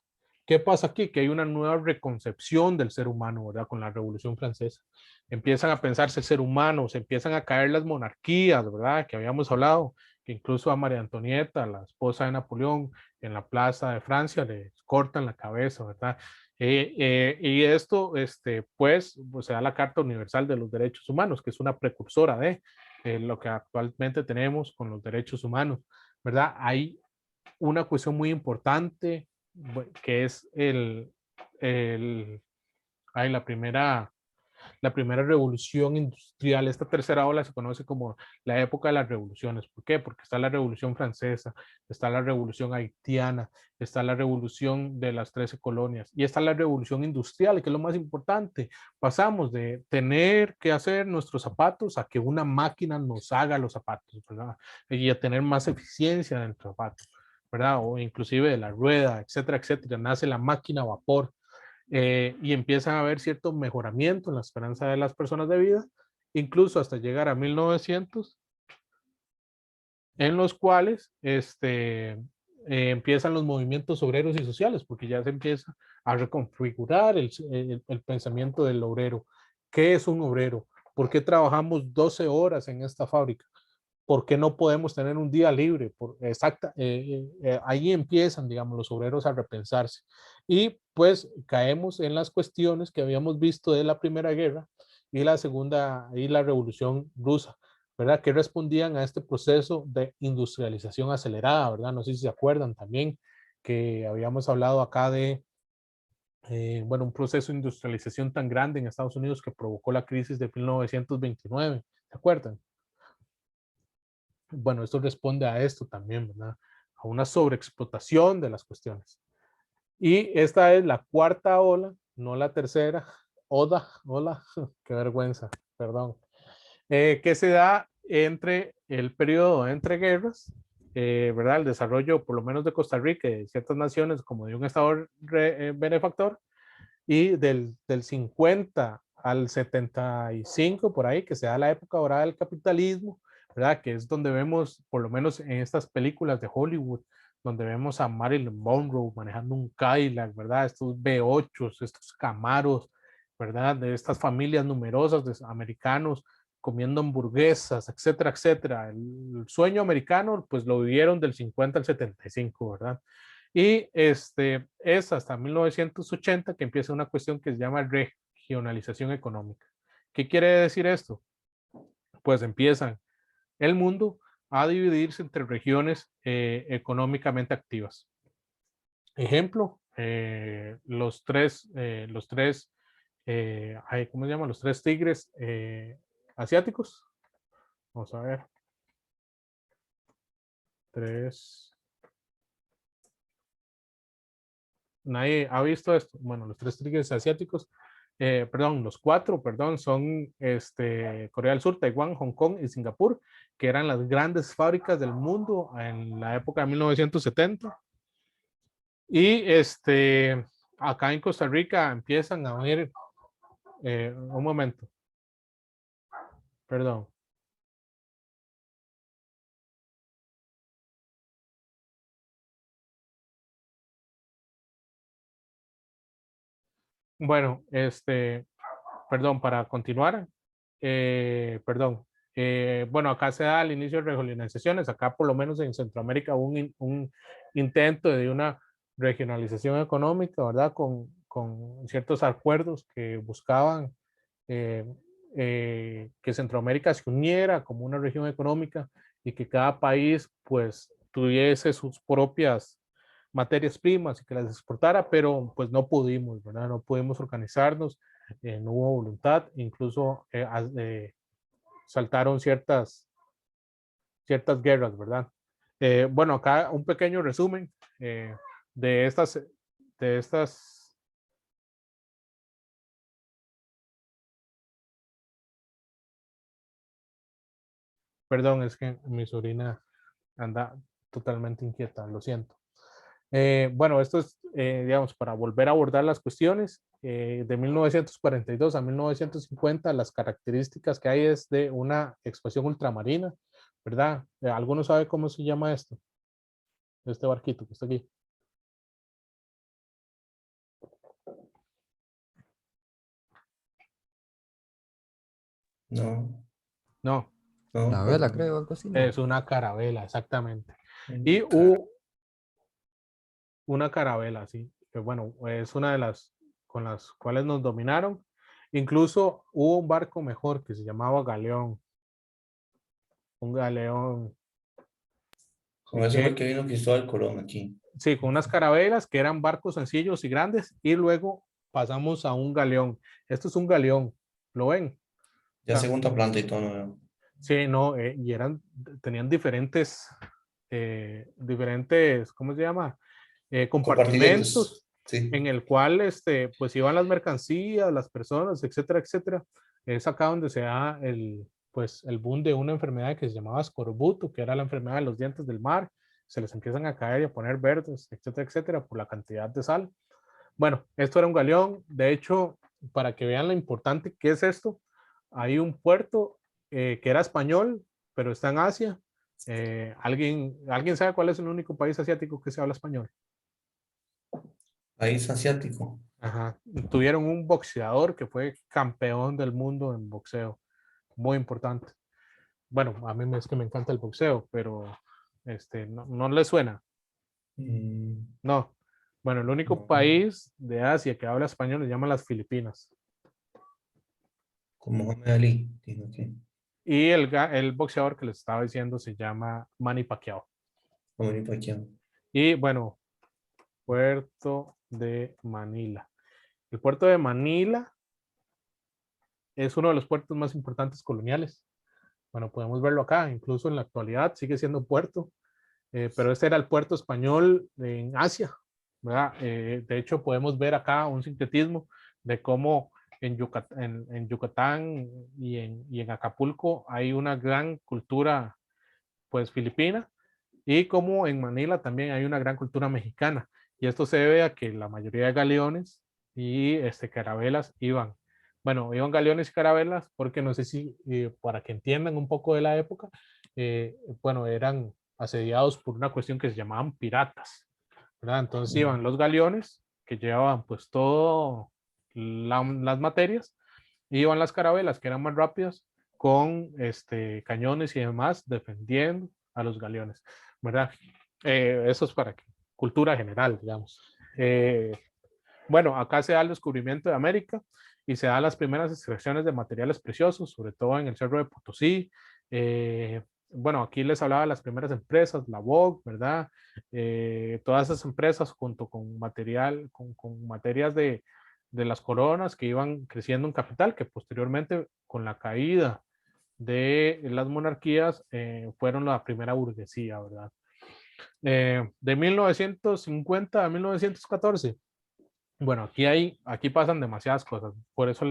¿Qué pasa aquí? Que hay una nueva reconcepción del ser humano, ¿verdad? Con la Revolución Francesa. Empiezan a pensarse el ser humano, se empiezan a caer las monarquías, ¿verdad? Que habíamos hablado, que incluso a María Antonieta, la esposa de Napoleón, en la plaza de Francia le cortan la cabeza, ¿verdad? Y esto, pues se da la Carta Universal de los Derechos Humanos, que es una precursora de lo que actualmente tenemos con los derechos humanos, ¿verdad? Hay una cuestión muy importante que es ay, la primera revolución industrial. Esta tercera ola se conoce como la época de las revoluciones. ¿Por qué? Porque está la revolución francesa, está la revolución haitiana, está la revolución de las 13 colonias y está la revolución industrial, que es lo más importante. Pasamos de tener que hacer nuestros zapatos a que una máquina nos haga los zapatos, ¿verdad? Y a tener más eficiencia en el zapato, ¿verdad? O inclusive de la rueda, etcétera, etcétera. Nace la máquina a vapor y empiezan a haber cierto mejoramiento en la esperanza de las personas de vida, incluso hasta llegar a 1900, en los cuales empiezan los movimientos obreros y sociales, porque ya se empieza a reconfigurar el pensamiento del obrero. ¿Qué es un obrero? ¿Por qué trabajamos 12 horas en esta fábrica? ¿por qué no podemos tener un día libre? Ahí empiezan, digamos, los obreros a repensarse. Y pues caemos en las cuestiones que habíamos visto de la Primera Guerra y la Segunda, y la Revolución Rusa, ¿verdad? Que respondían a este proceso de industrialización acelerada, ¿verdad? No sé si se acuerdan también que habíamos hablado acá de, bueno, un proceso de industrialización tan grande en Estados Unidos que provocó la crisis de 1929, ¿se acuerdan? Bueno, esto responde a esto también, ¿verdad? A una sobreexplotación de las cuestiones. Y esta es la cuarta ola, no la tercera. Ola, qué vergüenza, perdón. Que se da entre el periodo entre guerras, ¿verdad? El desarrollo, por lo menos de Costa Rica y de ciertas naciones, como de un estado benefactor, y del 50 al 75, por ahí, que se da la época dorada del capitalismo, ¿verdad? Que es donde vemos, por lo menos en estas películas de Hollywood, donde vemos a Marilyn Monroe manejando un Cadillac, ¿verdad? Estos V8, estos Camaros, ¿verdad? De estas familias numerosas de americanos comiendo hamburguesas, etcétera, etcétera. El sueño americano, pues lo vivieron del 50 al 75, ¿verdad? Y es hasta 1980 que empieza una cuestión que se llama regionalización económica. ¿Qué quiere decir esto? Pues empiezan el mundo a dividirse entre regiones económicamente activas. Ejemplo, ¿cómo se llama? Los tres tigres asiáticos. Vamos a ver. Nadie ha visto esto. Bueno, los tres tigres asiáticos, perdón, los cuatro, perdón, son Corea del Sur, Taiwán, Hong Kong y Singapur, que eran las grandes fábricas del mundo en la época de 1970. Y acá en Costa Rica empiezan a ver, un momento, perdón. Bueno, perdón, para continuar, perdón. Bueno, acá se da el inicio de regionalizaciones, acá por lo menos en Centroamérica hubo un intento de una regionalización económica, ¿verdad? Con ciertos acuerdos que buscaban eh, que Centroamérica se uniera como una región económica y que cada país pues tuviese sus propias materias primas y que las exportara, pero pues no pudimos, ¿verdad? No pudimos organizarnos, no hubo voluntad, incluso saltaron ciertas guerras, ¿verdad? Bueno, acá un pequeño resumen de estas, perdón, es que mi sobrina anda totalmente inquieta, lo siento. Bueno, esto es, digamos, para volver a abordar las cuestiones, de 1942 a 1950, las características que hay es de una expansión ultramarina, ¿verdad? ¿Alguno sabe cómo se llama esto? Este barquito que está aquí. No, No, no, La vela, perdón. creo, algo así, ¿no? es una carabela, exactamente. Y Mm, una carabela, sí, que bueno, es una de las con las cuales nos dominaron. Incluso hubo un barco mejor que se llamaba Galeón, un galeón. Con eso fue que que vino Cristóbal Colón aquí. Sí, con unas carabelas que eran barcos sencillos y grandes, y luego pasamos a un galeón. Esto es un galeón, ¿lo ven? O Ya sea, segunda planta y todo nuevo. sí, no, y tenían diferentes, ¿cómo se llama? Compartimentos. Compartimentos Sí. en el cual, pues iban las mercancías, las personas, etcétera, etcétera. Es acá donde se da pues, el boom de una enfermedad que se llamaba escorbuto, que era la enfermedad de los dientes del mar. Se les empiezan a caer y a poner verdes, etcétera, etcétera, por la cantidad de sal. Bueno, esto era un galeón. De hecho, para que vean lo importante que es esto, hay un puerto que era español, pero está en Asia. ¿Alguien sabe cuál es el único país asiático que se habla español? País asiático. Ajá. Tuvieron un boxeador que fue campeón del mundo en boxeo, muy importante. bueno, a mí es que me encanta el boxeo, pero no, no le suena. Mm, No. Bueno, el único no, país de Asia que habla español se llama las Filipinas. con Mohamed Ali. Digo que, Y el boxeador que les estaba diciendo se llama Manny Pacquiao. como ni pa' quién. Y bueno, Puerto de Manila. El puerto de Manila es uno de los puertos más importantes coloniales. Bueno, podemos verlo acá, incluso en la actualidad sigue siendo puerto, pero este era el puerto español en Asia, ¿verdad? De hecho, podemos ver acá un sincretismo de cómo en Yucatán y en Acapulco hay una gran cultura, pues, filipina, y como en Manila también hay una gran cultura mexicana. Y esto se debe a que la mayoría de galeones y carabelas iban. Bueno, iban galeones y carabelas porque no sé si, para que entiendan un poco de la época, bueno, eran asediados por una cuestión que se llamaban piratas, ¿verdad? Entonces iban los galeones que llevaban pues todo las materias, y iban las carabelas que eran más rápidas con cañones y demás defendiendo a los galeones, ¿verdad? Eso es para que, cultura general, digamos. Bueno, acá se da el descubrimiento de América y se dan las primeras extracciones de materiales preciosos, sobre todo en el Cerro de Potosí. Bueno, aquí les hablaba de las primeras empresas, la VOG, ¿verdad? Todas esas empresas junto con material, con materias de las coronas que iban creciendo en capital, que posteriormente con la caída de las monarquías fueron la primera burguesía, ¿verdad? De 1950 a 1914. Bueno, aquí pasan demasiadas cosas, por eso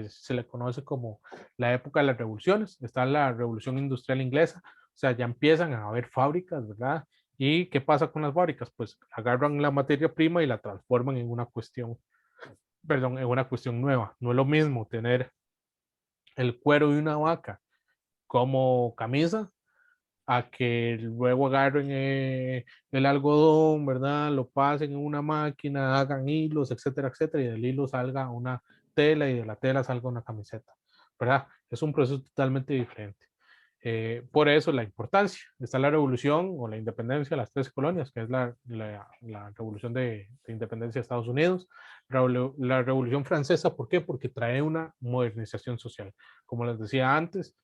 se le conoce como la época de las revoluciones. Está la revolución industrial inglesa, o sea, ya empiezan a haber fábricas, ¿verdad? ¿Y qué pasa con las fábricas? Pues agarran la materia prima y la transforman en una cuestión, perdón, en una cuestión nueva. No es lo mismo tener el cuero de una vaca como camisa a que luego agarren el algodón, ¿verdad? Lo pasen en una máquina, hagan hilos, etcétera, etcétera, y del hilo salga una tela y de la tela salga una camiseta, ¿verdad? Es un proceso totalmente diferente. Por eso la importancia. Está la revolución o la independencia de las 13 colonias, que es la revolución de independencia de Estados Unidos. La revolución francesa, ¿por qué? Porque trae una modernización social. Como les decía antes,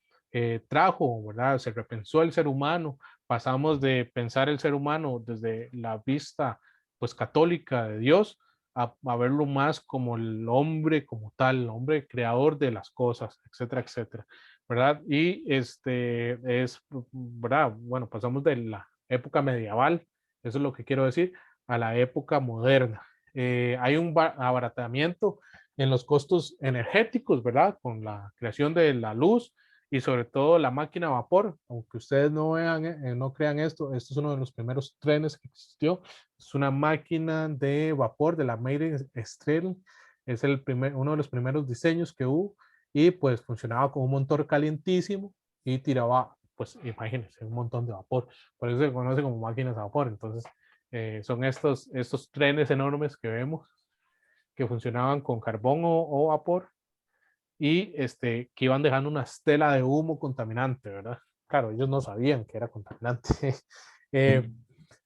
trajo, ¿verdad? Se repensó el ser humano, pasamos de pensar el ser humano desde la vista, pues, católica de Dios, a verlo más como el hombre como tal, el hombre creador de las cosas, etcétera, etcétera, ¿verdad? Y ¿verdad? Bueno, pasamos de la época medieval, eso es lo que quiero decir, a la época moderna. Hay un abaratamiento en los costos energéticos, ¿verdad? Con la creación de la luz y sobre todo la máquina a vapor. Aunque ustedes no vean, no crean esto es uno de los primeros trenes que existió. Es una máquina de vapor de la Maiden Stirling. Es uno de los primeros diseños que hubo y pues funcionaba con un motor calientísimo y tiraba, pues imagínense, un montón de vapor. Por eso se conoce como máquinas a vapor. Entonces, son estos trenes enormes que vemos que funcionaban con carbón o vapor y que iban dejando una estela de humo contaminante, ¿verdad? Claro, ellos no sabían que era contaminante. eh,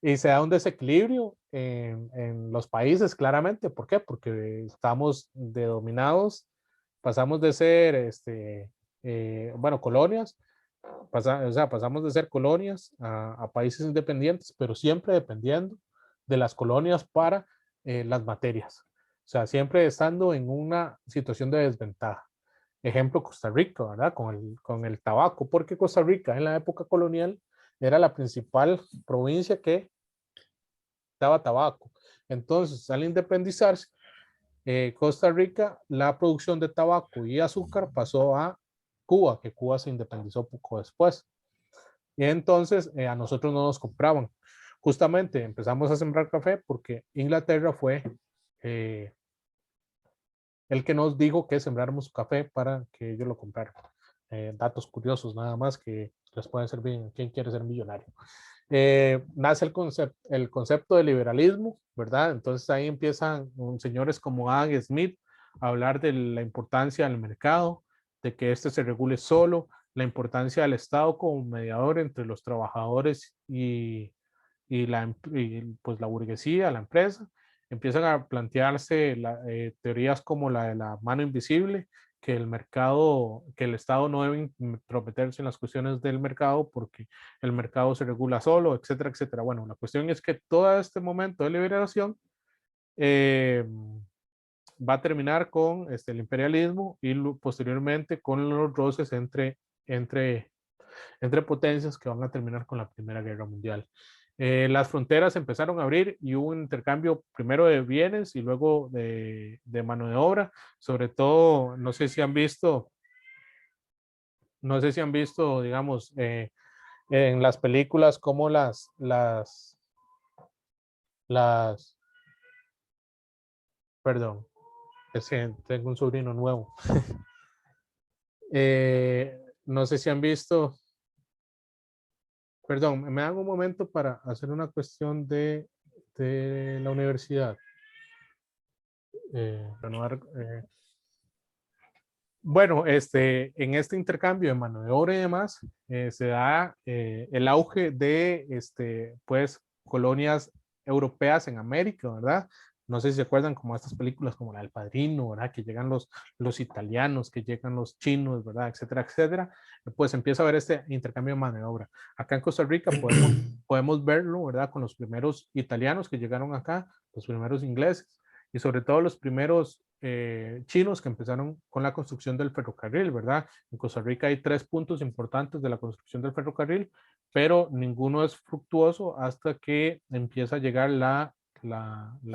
y se da un desequilibrio en los países, claramente. ¿Por qué? Porque estamos dominados, pasamos de ser, bueno, colonias, o sea, pasamos de ser colonias a países independientes, pero siempre dependiendo de las colonias para las materias. O sea, siempre estando en una situación de desventaja. Ejemplo, Costa Rica, ¿verdad? Con el tabaco, porque Costa Rica en la época colonial era la principal provincia que daba tabaco. Entonces, al independizarse, Costa Rica, la producción de tabaco y azúcar pasó a Cuba, que Cuba se independizó poco después. Y entonces a nosotros no nos compraban. Justamente empezamos a sembrar café porque Inglaterra fue eh, el que nos dijo que sembráramos café para que ellos lo compraran. Datos curiosos nada más que les pueden servir a quien quiere ser millonario. Nace el concepto de liberalismo, ¿verdad? Entonces ahí empiezan señores como Adam Smith a hablar de la importancia del mercado, de que este se regule solo, la importancia del Estado como mediador entre los trabajadores pues la burguesía, la empresa. Empiezan a plantearse teorías como la de la mano invisible, que el mercado, que el Estado no debe intrometerse en las cuestiones del mercado porque el mercado se regula solo, etcétera, etcétera. Bueno, la cuestión es que todo este momento de liberación eh, va a terminar con el imperialismo y posteriormente con los roces entre, entre potencias que van a terminar con la Primera Guerra Mundial. Las fronteras empezaron a abrir y hubo un intercambio primero de bienes y luego de mano de obra. Sobre todo, no sé si han visto, digamos, en las películas como las, perdón, es que tengo un sobrino nuevo. No sé si han visto, perdón, me dan un momento para hacer una cuestión de la universidad. Renovar, bueno, en este intercambio de mano de obra y demás, se da el auge de pues, colonias europeas en América, ¿verdad? No sé si se acuerdan como estas películas como la del Padrino, ¿verdad? Que llegan los italianos, que llegan los chinos, ¿verdad? Etcétera, etcétera. Pues empieza a haber este intercambio de mano de obra. Acá en Costa Rica podemos verlo, ¿verdad? Con los primeros italianos que llegaron acá, los primeros ingleses y sobre todo los primeros chinos que empezaron con la construcción del ferrocarril, ¿verdad? En Costa Rica hay 3 puntos importantes de la construcción del ferrocarril, pero ninguno es fructuoso hasta que empieza a llegar la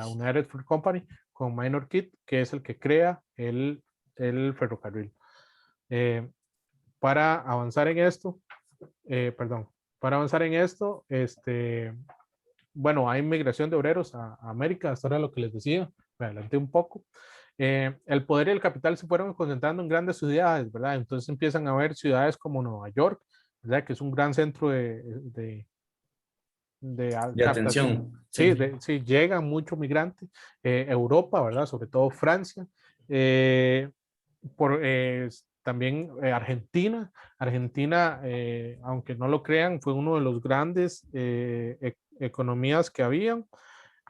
United Fruit Company con Minor Keith, que es el que crea el ferrocarril. Para avanzar en esto, perdón, para avanzar en esto, bueno, hay migración de obreros a América, hasta ahora lo que les decía, me adelanté un poco. El poder y el capital se fueron concentrando en grandes ciudades, ¿verdad? Entonces empiezan a haber ciudades como Nueva York, ¿verdad? Que es un gran centro de De captación. atención, Sí, sí. sí, llegan muchos migrantes. Europa, ¿verdad? Sobre todo Francia. También Argentina. Argentina, aunque no lo crean, fue uno de los grandes economías que habían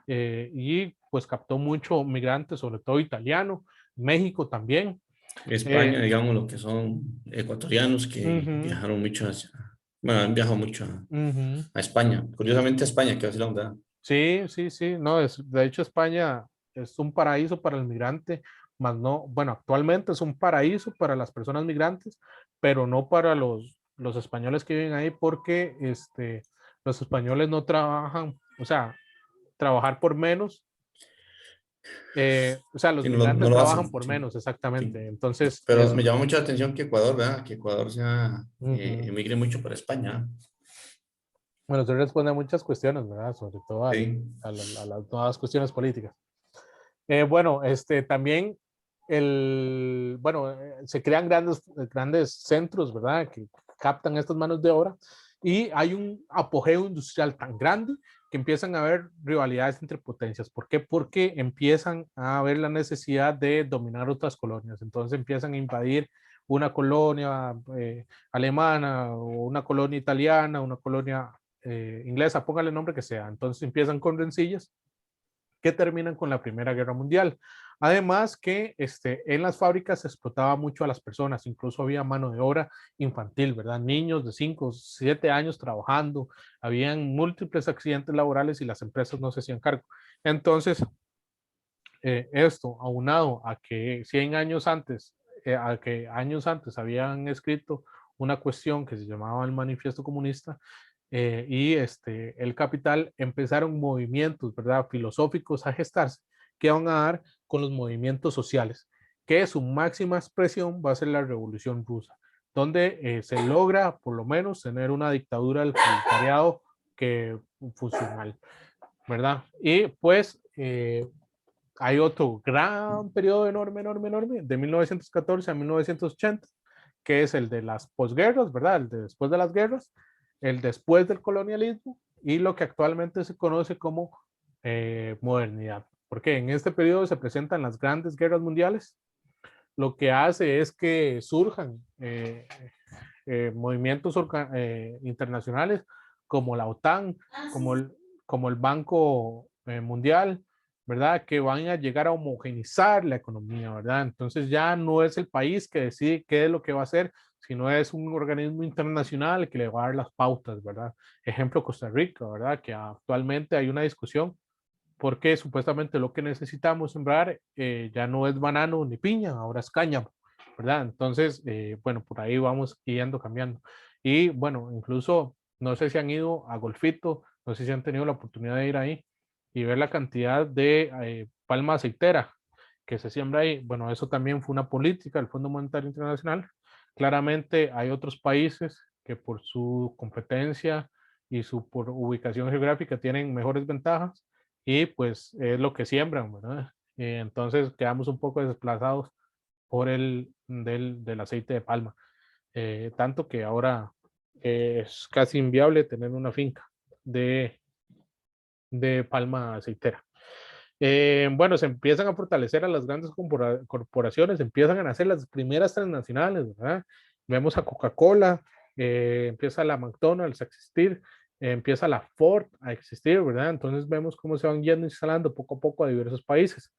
y pues captó mucho migrante, sobre todo italiano. México también. España, digamos, lo que son ecuatorianos que Ujú, viajaron mucho hacia, bueno, han viajado mucho ujú. a España. Curiosamente a España, que la onda. Sí, sí, sí. No, de hecho España es un paraíso para el migrante, más no, bueno, actualmente es un paraíso para las personas migrantes, pero no para los españoles que viven ahí porque los españoles no trabajan, o sea, trabajar por menos, o sea, los Sí, no migrantes lo trabajan hacen, por sí, menos, sí. exactamente. Entonces, Pero me llama mucho la atención que Ecuador, ¿verdad? Que Ecuador ujú. emigre mucho para España. Bueno, usted responde a muchas cuestiones, ¿verdad? Sobre todo Sí. a las nuevas cuestiones políticas. Bueno, también bueno, se crean grandes centros, ¿verdad? Que captan estas manos de obra y hay un apogeo industrial tan grande que empiezan a haber rivalidades entre potencias. ¿Por qué? Porque empiezan a haber la necesidad de dominar otras colonias. Entonces empiezan a invadir una colonia alemana o una colonia italiana, una colonia inglesa, póngale el nombre que sea. Entonces empiezan con rencillas que terminan con la Primera Guerra Mundial. Además que en las fábricas se explotaba mucho a las personas, incluso había mano de obra infantil, ¿verdad? Niños de 5 o 7 años trabajando, habían múltiples accidentes laborales y las empresas no se hacían cargo. Entonces, esto aunado a que 100 años antes, a que años antes habían escrito una cuestión que se llamaba el Manifiesto Comunista, y el Capital, empezaron movimientos, ¿verdad? Filosóficos a gestarse que van a dar con los movimientos sociales, que su máxima expresión va a ser la Revolución Rusa, donde se logra por lo menos tener una dictadura del proletariado que funcional, ¿verdad? Y pues hay otro gran periodo enorme, enorme, enorme, de 1914 a 1980, que es el de las posguerras, ¿verdad? El de después de las guerras, el después del colonialismo y lo que actualmente se conoce como modernidad. Porque en este periodo se presentan las grandes guerras mundiales, lo que hace es que surjan movimientos internacionales como la OTAN, como el Banco Mundial, ¿verdad? Que van a llegar a homogenizar la economía, ¿verdad? Entonces ya no es el país que decide qué es lo que va a hacer, sino es un organismo internacional que le va a dar las pautas, ¿verdad? Ejemplo, Costa Rica, ¿verdad? Que actualmente hay una discusión porque supuestamente lo que necesitamos sembrar ya no es banano ni piña, ahora es cáñamo, ¿verdad? Entonces, bueno, por ahí vamos yendo cambiando. Y bueno, incluso no sé si han ido a Golfito, no sé si han tenido la oportunidad de ir ahí y ver la cantidad de palma aceitera que se siembra ahí. Bueno, eso también fue una política del Fondo Monetario Internacional. Claramente hay otros países que por su competencia y su por ubicación geográfica tienen mejores ventajas y pues es lo que siembran, ¿verdad? Entonces quedamos un poco desplazados por del aceite de palma, tanto que ahora es casi inviable tener una finca de, de palma aceitera. Bueno, se empiezan a fortalecer a las grandes corporaciones, empiezan a nacer las primeras transnacionales, ¿verdad? Vemos a Coca-Cola, empieza la McDonald's a existir, empieza la Ford a existir, ¿verdad? Entonces vemos cómo se van yendo instalando poco a poco a diversos países.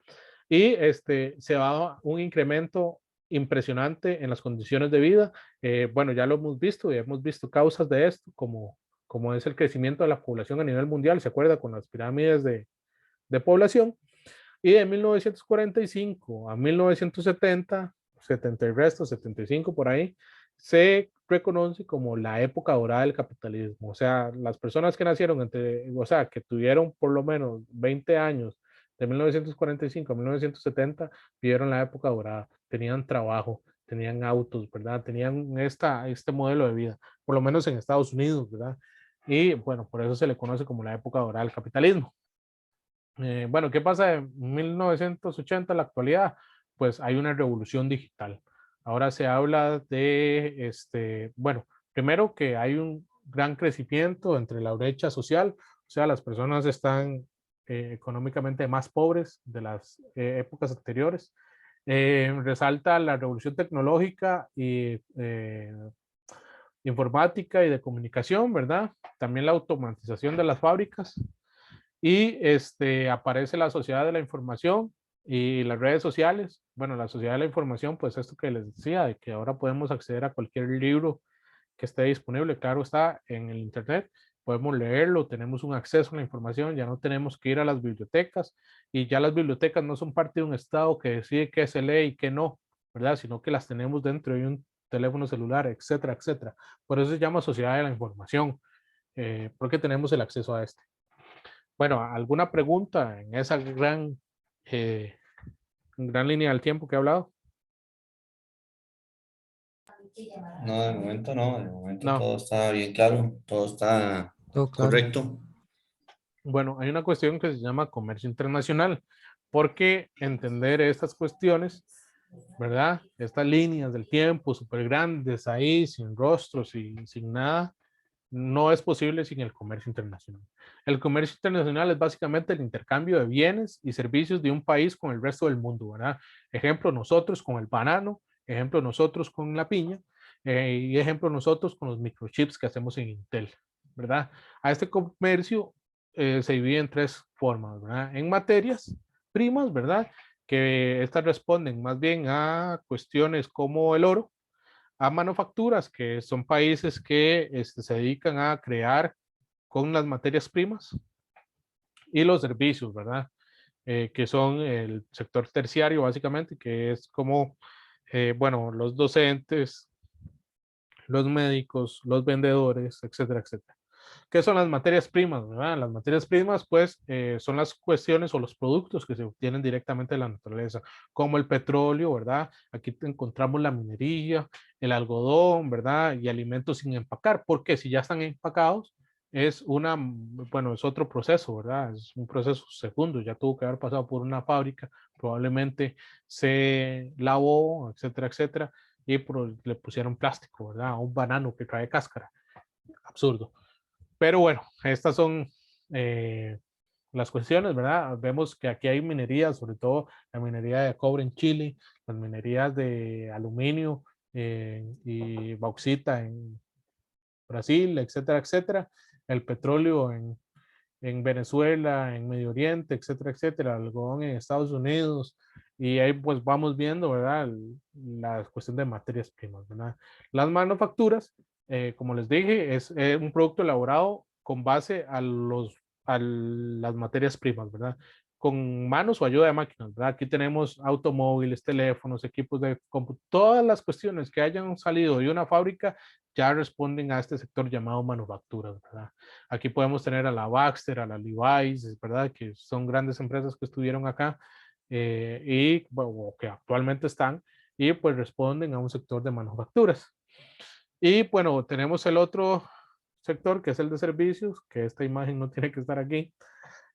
Y se va un incremento impresionante en las condiciones de vida. Bueno, ya lo hemos visto y hemos visto causas de esto, como es el crecimiento de la población a nivel mundial, ¿se acuerda? Con las pirámides de población, y de 1945 a 1970, 70 y resto, 75 por ahí, se reconoce como la época dorada del capitalismo. O sea, las personas que nacieron o sea, que tuvieron por lo menos 20 años de 1945 a 1970, vivieron la época dorada, tenían trabajo, tenían autos, ¿verdad? Tenían este modelo de vida, por lo menos en Estados Unidos, ¿verdad? Y bueno, por eso se le conoce como la época dorada del capitalismo. Bueno, ¿qué pasa de 1980 a la actualidad? Pues hay una revolución digital. Ahora se habla de, bueno, primero que hay un gran crecimiento entre la brecha social, o sea, las personas están económicamente más pobres de las épocas anteriores. Resalta la revolución tecnológica y informática y de comunicación, ¿verdad? También la automatización de las fábricas y aparece la sociedad de la información y las redes sociales. Bueno, la sociedad de la información, pues esto que les decía, de que ahora podemos acceder a cualquier libro que esté disponible, claro está, en el Internet, podemos leerlo, tenemos un acceso a la información, ya no tenemos que ir a las bibliotecas y ya las bibliotecas no son parte de un Estado que decide qué se lee y qué no, ¿verdad? Sino que las tenemos dentro de un teléfono celular, etcétera, etcétera. Por eso se llama sociedad de la información, porque tenemos el acceso a esto. Bueno, ¿alguna pregunta en esa eh, gran línea del tiempo que he hablado? No, de momento no, de momento No. todo está bien claro, todo está Todo claro. correcto. Bueno, hay una cuestión que se llama comercio internacional, porque entender estas cuestiones, ¿verdad? Estas líneas del tiempo súper grandes ahí, sin rostros y sin nada, no es posible sin el comercio internacional. El comercio internacional es básicamente el intercambio de bienes y servicios de un país con el resto del mundo, ¿verdad? Ejemplo, nosotros con el banano, ejemplo, nosotros con la piña, y ejemplo, nosotros con los microchips que hacemos en Intel, ¿verdad? A este comercio se divide en tres formas, ¿verdad? En materias primas, ¿verdad? Que estas responden más bien a cuestiones como el oro, a manufacturas, que son países que se dedican a crear con las materias primas, y los servicios, ¿verdad? Que son el sector terciario, básicamente, que es como, bueno, los docentes, los médicos, los vendedores, etcétera, etcétera. ¿Qué son las materias primas? ¿Verdad? Las materias primas, pues, son las cuestiones o los productos que se obtienen directamente de la naturaleza, como el petróleo, ¿verdad? Aquí encontramos la minería, el algodón, ¿verdad? Y alimentos sin empacar, porque si ya están empacados, bueno, es otro proceso, ¿verdad? Es un proceso segundo, ya tuvo que haber pasado por una fábrica, probablemente se lavó, etcétera, etcétera, y le pusieron plástico, ¿verdad? A un banano que trae cáscara. Absurdo. Pero bueno, estas son las cuestiones, ¿verdad? Vemos que aquí hay minería, sobre todo la minería de cobre en Chile, las minerías de aluminio y bauxita en Brasil, etcétera, etcétera. El petróleo en Venezuela, en Medio Oriente, etcétera, etcétera. El algodón en Estados Unidos. Y ahí pues vamos viendo, ¿verdad? La cuestión de materias primas, ¿verdad? Las manufacturas, como les dije, es un producto elaborado con base a las materias primas, ¿verdad? Con manos o ayuda de máquinas, ¿verdad? Aquí tenemos automóviles, teléfonos, equipos de cómputo, todas las cuestiones que hayan salido de una fábrica ya responden a este sector llamado manufacturas, ¿verdad? Aquí podemos tener a la Baxter, a la Levi's, ¿verdad? Que son grandes empresas que estuvieron acá y bueno, que actualmente están y pues responden a un sector de manufacturas. Y bueno, tenemos el otro sector que es el de servicios, que esta imagen no tiene que estar aquí,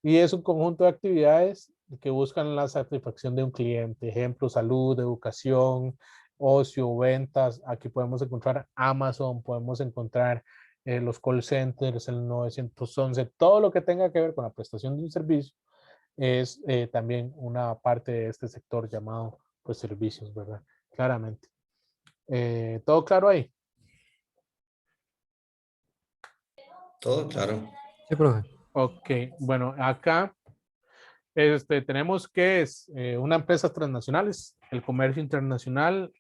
y es un conjunto de actividades que buscan la satisfacción de un cliente, ejemplo, salud, educación, ocio, ventas. Aquí podemos encontrar Amazon, podemos encontrar los call centers, el 911, todo lo que tenga que ver con la prestación de un servicio es también una parte de este sector llamado pues servicios, ¿verdad? Claramente. ¿Todo claro ahí? Todo claro. Sí, profe. Ok, bueno, acá tenemos que es una empresa transnacionales. El comercio internacional,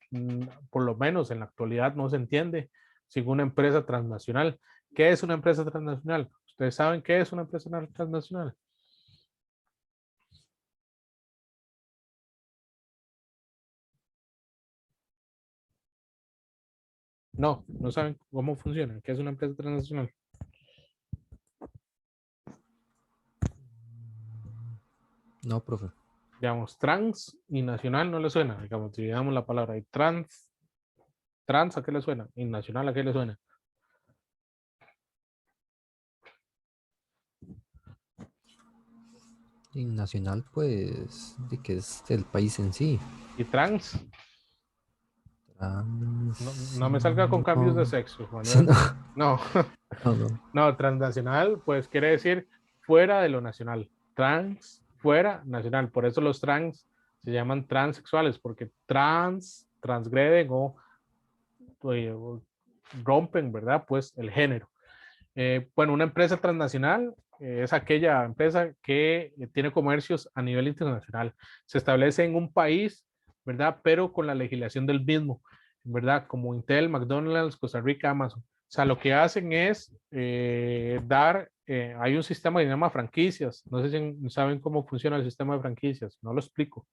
por lo menos en la actualidad, no se entiende sin una empresa transnacional. ¿Qué es una empresa transnacional? ¿Ustedes saben qué es una empresa transnacional? No, no saben cómo funciona. ¿Qué es una empresa transnacional? No, profe. Digamos, trans y nacional no le suena. Digamos, si digamos la palabra y trans, ¿a qué le suena? Y nacional, ¿a qué le suena? Y nacional, pues, de que es el país en sí. Y trans, no, Trans, no me salga con cambios de no. sexo, Sí, Manuel. no, No, no, no. no, transnacional, pues quiere decir fuera de lo nacional. Trans, fuera nacional. Por eso los trans se llaman transexuales, porque transgreden o rompen, ¿verdad? Pues el género. Bueno, una empresa transnacional es aquella empresa que tiene comercios a nivel internacional. Se establece en un país, ¿verdad? Pero con la legislación del mismo, ¿verdad? Como Intel, McDonald's, Costa Rica, Amazon. O sea, lo que hacen es hay un sistema que se llama franquicias. No sé si saben cómo funciona el sistema de franquicias. No lo explico.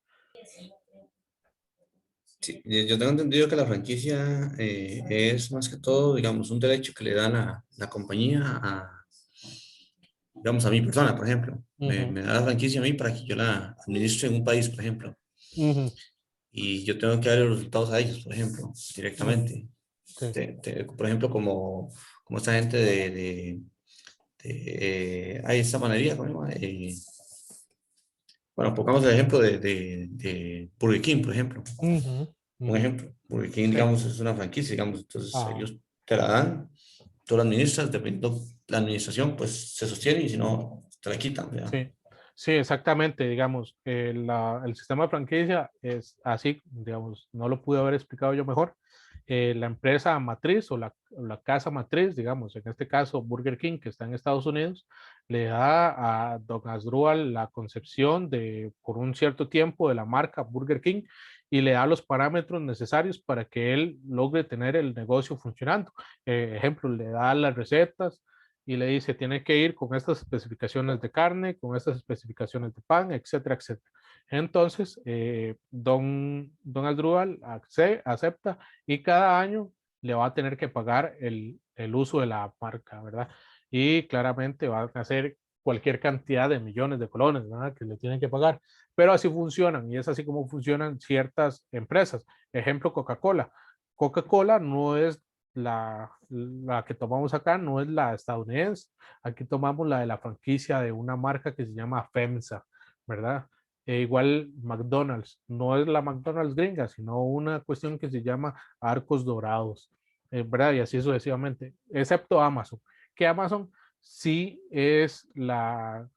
Sí, yo tengo entendido que la franquicia es más que todo, digamos, un derecho que le da la compañía a, digamos, a mi persona, por ejemplo. Uh -huh. Me da la franquicia a mí para que yo la administre en un país, por ejemplo. Uh -huh. Y yo tengo que darle los resultados a ellos, por ejemplo, Uh -huh. directamente. Sí. Por ejemplo, como esta gente hay esta manería, ¿cómo se llama? Bueno, pongamos el ejemplo de Burger King, por ejemplo. Uh -huh. Uh Un -huh. ejemplo, Burger King, Sí. digamos, es una franquicia, digamos, entonces Ah. ellos te la dan, tú la administras, dependiendo la administración, pues se sostiene y si no, te la quitan, ¿verdad? Sí, sí, exactamente, digamos, el sistema de franquicia es así, digamos, no lo pude haber explicado yo mejor. La empresa matriz o la casa matriz, digamos, en este caso Burger King, que está en Estados Unidos, le da a Don Asdrúbal la concepción de, por un cierto tiempo, de la marca Burger King y le da los parámetros necesarios para que él logre tener el negocio funcionando. Ejemplo, le da las recetas, y le dice, tiene que ir con estas especificaciones de carne, con estas especificaciones de pan, etcétera, etcétera. Entonces, don Asdrúbal acepta y cada año le va a tener que pagar el uso de la marca, ¿verdad? Y claramente va a hacer cualquier cantidad de millones de colones, ¿verdad? Que le tienen que pagar. Pero así funcionan y es así como funcionan ciertas empresas. Ejemplo, Coca-Cola. Coca-Cola no es la que tomamos acá, no es la estadounidense. Aquí tomamos la de la franquicia de una marca que se llama FEMSA, ¿verdad? Igual McDonald's, no es la McDonald's gringa, sino una cuestión que se llama Arcos Dorados, ¿verdad? Y así sucesivamente, excepto Amazon, que Amazon sí es la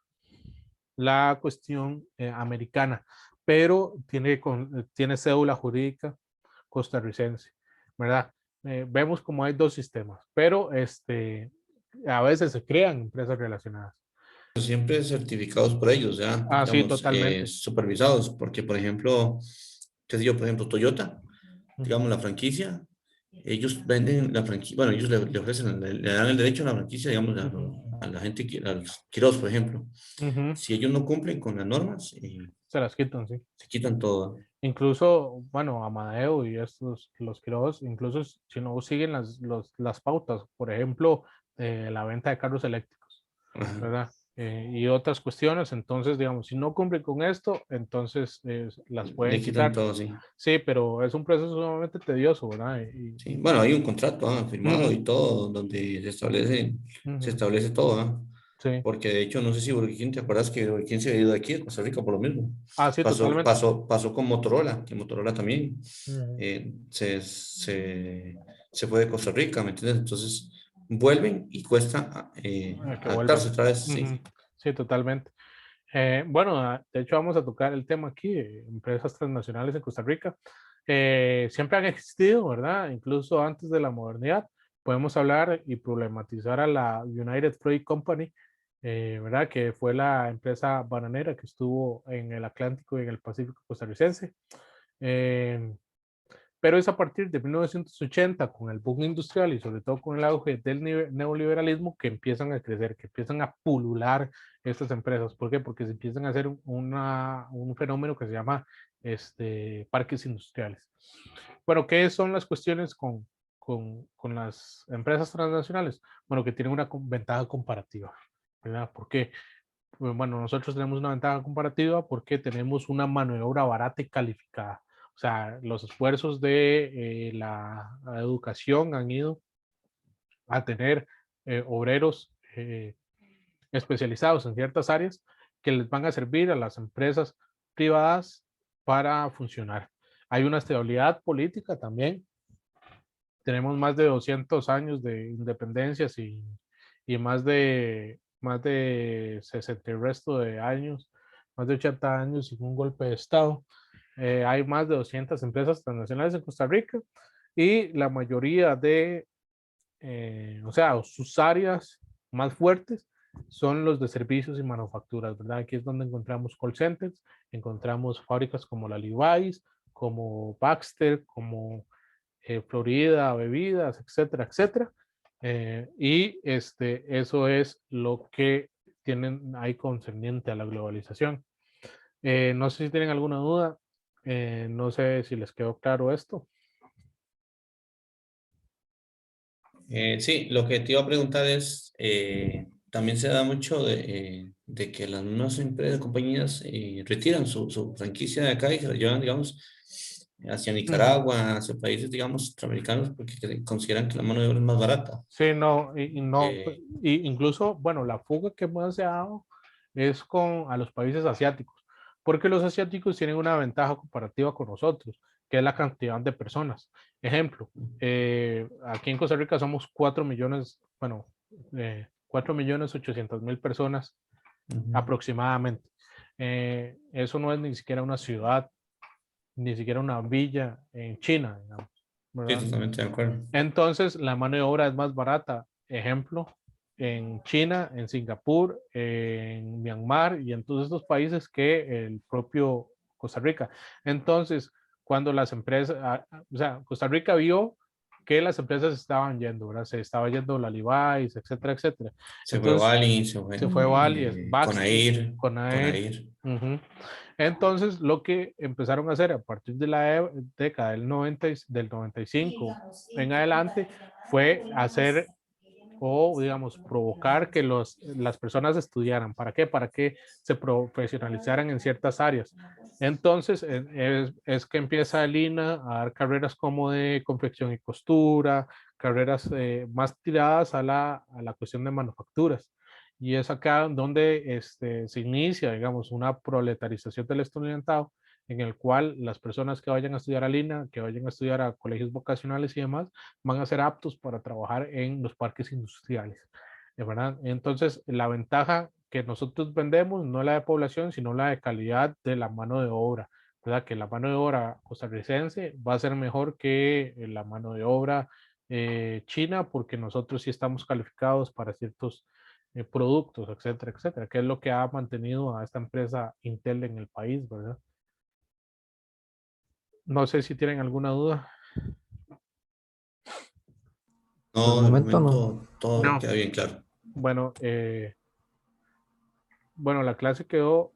cuestión americana, pero tiene cédula jurídica costarricense. ¿verdad? Vemos como hay dos sistemas, pero a veces se crean empresas relacionadas. Siempre certificados por ellos, ya, Ah, sí, digamos, totalmente. supervisados, porque por ejemplo, qué sé yo, por ejemplo, Toyota, Ujú, digamos, la franquicia, ellos venden la franquicia, bueno, ellos le ofrecen, le dan el derecho a la franquicia, digamos, ujú, a la gente, a los Quiroz, por ejemplo. ujú. Si ellos no cumplen con las normas, Se las quitan, sí. se quitan todo. Incluso, bueno, Amadeo y estos, los Quiroz, incluso si no siguen las pautas, por ejemplo, la venta de carros eléctricos, Ajá. ¿verdad? Y otras cuestiones, entonces, digamos, si no cumplen con esto, entonces las Le pueden quitan quitar. todo, sí. Sí, pero es un proceso sumamente tedioso, ¿verdad? Sí, bueno, hay un contrato firmado Ujú, y todo donde se ujú, establece todo, sí. porque de hecho, no sé si Burger King, ¿te acuerdas que Burger King se había ido de aquí de Costa Rica por lo mismo? Ah, sí, totalmente. Pasó con Motorola, que Motorola también Ujú. eh, se, se, se fue de Costa Rica, ¿me entiendes? Entonces vuelven y cuesta Que adaptarse vuelvan. otra vez, Ujú, sí. sí, totalmente. Bueno, de hecho vamos a tocar el tema aquí, empresas transnacionales en Costa Rica. Siempre han existido, ¿verdad? Incluso antes de la modernidad. Podemos hablar y problematizar a la United Fruit Company, ¿verdad? Que fue la empresa bananera que estuvo en el Atlántico y en el Pacífico costarricense. Eh, pero es a partir de 1980, con el boom industrial y sobre todo con el auge del neoliberalismo, que empiezan a crecer, que empiezan a pulular estas empresas. ¿Por qué? Porque se empiezan a hacer un fenómeno que se llama parques industriales. Bueno, ¿qué son las cuestiones con las empresas transnacionales? Bueno, que tienen una ventaja comparativa, ¿verdad? ¿Por qué? Pues, bueno, nosotros tenemos una ventaja comparativa porque tenemos una mano de obra barata y calificada. O sea, los esfuerzos de la educación han ido a tener obreros especializados en ciertas áreas que les van a servir a las empresas privadas para funcionar. Hay una estabilidad política también. Tenemos más de 200 años de independencias y más de 60 y resto de años, más de 80 años sin un golpe de Estado. Hay más de 200 empresas transnacionales en Costa Rica y la mayoría o sea, sus áreas más fuertes son los de servicios y manufacturas, ¿verdad? Aquí es donde encontramos call centers, encontramos fábricas como la Levi's, como Baxter, como Florida, bebidas, etcétera, etcétera. Y eso es lo que tienen ahí concerniente a la globalización. No sé si tienen alguna duda, no sé si les quedó claro esto. Sí, lo que te iba a preguntar es, también se da mucho de que las mismas empresas, compañías, retiran su franquicia de acá y se la llevan, digamos, hacia Ujú. Nicaragua, hacia países, digamos, centroamericanos, porque consideran que la mano de obra es más barata. Sí, no, y no, Eh, incluso, bueno, la fuga que más se ha dado es a los países asiáticos, porque los asiáticos tienen una ventaja comparativa con nosotros, que es la cantidad de personas. Ejemplo, aquí en Costa Rica somos 4 millones, bueno, 4 millones 800 mil personas ujú. aproximadamente. Eso no es ni siquiera una ciudad, ni siquiera una villa en China, digamos, Sí, ¿verdad? totalmente de acuerdo. Entonces, la mano de obra es más barata. Ejemplo, en China, en Singapur, en Myanmar y en todos estos países que el propio Costa Rica. Entonces, cuando las empresas, o sea, Costa Rica vio que las empresas estaban yendo, ¿verdad? Se estaba yendo la Levi's, etcétera, etcétera. Se fue Entonces, Bali, se fue se fue Valies, Baxter, Conair, Conair. Conair. Ujú. Entonces, lo que empezaron a hacer a partir de la década del 95 en adelante fue hacer o, digamos, provocar que las personas estudiaran. ¿Para qué? Para que se profesionalizaran en ciertas áreas. Entonces, es que empieza el INA a dar carreras como de confección y costura, carreras más tiradas a la cuestión de manufacturas. Y es acá donde se inicia, digamos, una proletarización del estudiantado en el cual las personas que vayan a estudiar a Lina, que vayan a estudiar a colegios vocacionales y demás, van a ser aptos para trabajar en los parques industriales, ¿de verdad? Entonces, la ventaja que nosotros vendemos no es la de población, sino la de calidad de la mano de obra, ¿verdad? Que la mano de obra costarricense va a ser mejor que la mano de obra china, porque nosotros sí estamos calificados para ciertos productos, etcétera, etcétera, que es lo que ha mantenido a esta empresa Intel en el país, ¿verdad? No sé si tienen alguna duda. Por el No, de momento no. momento todo No. queda bien claro. Bueno, bueno, la clase quedó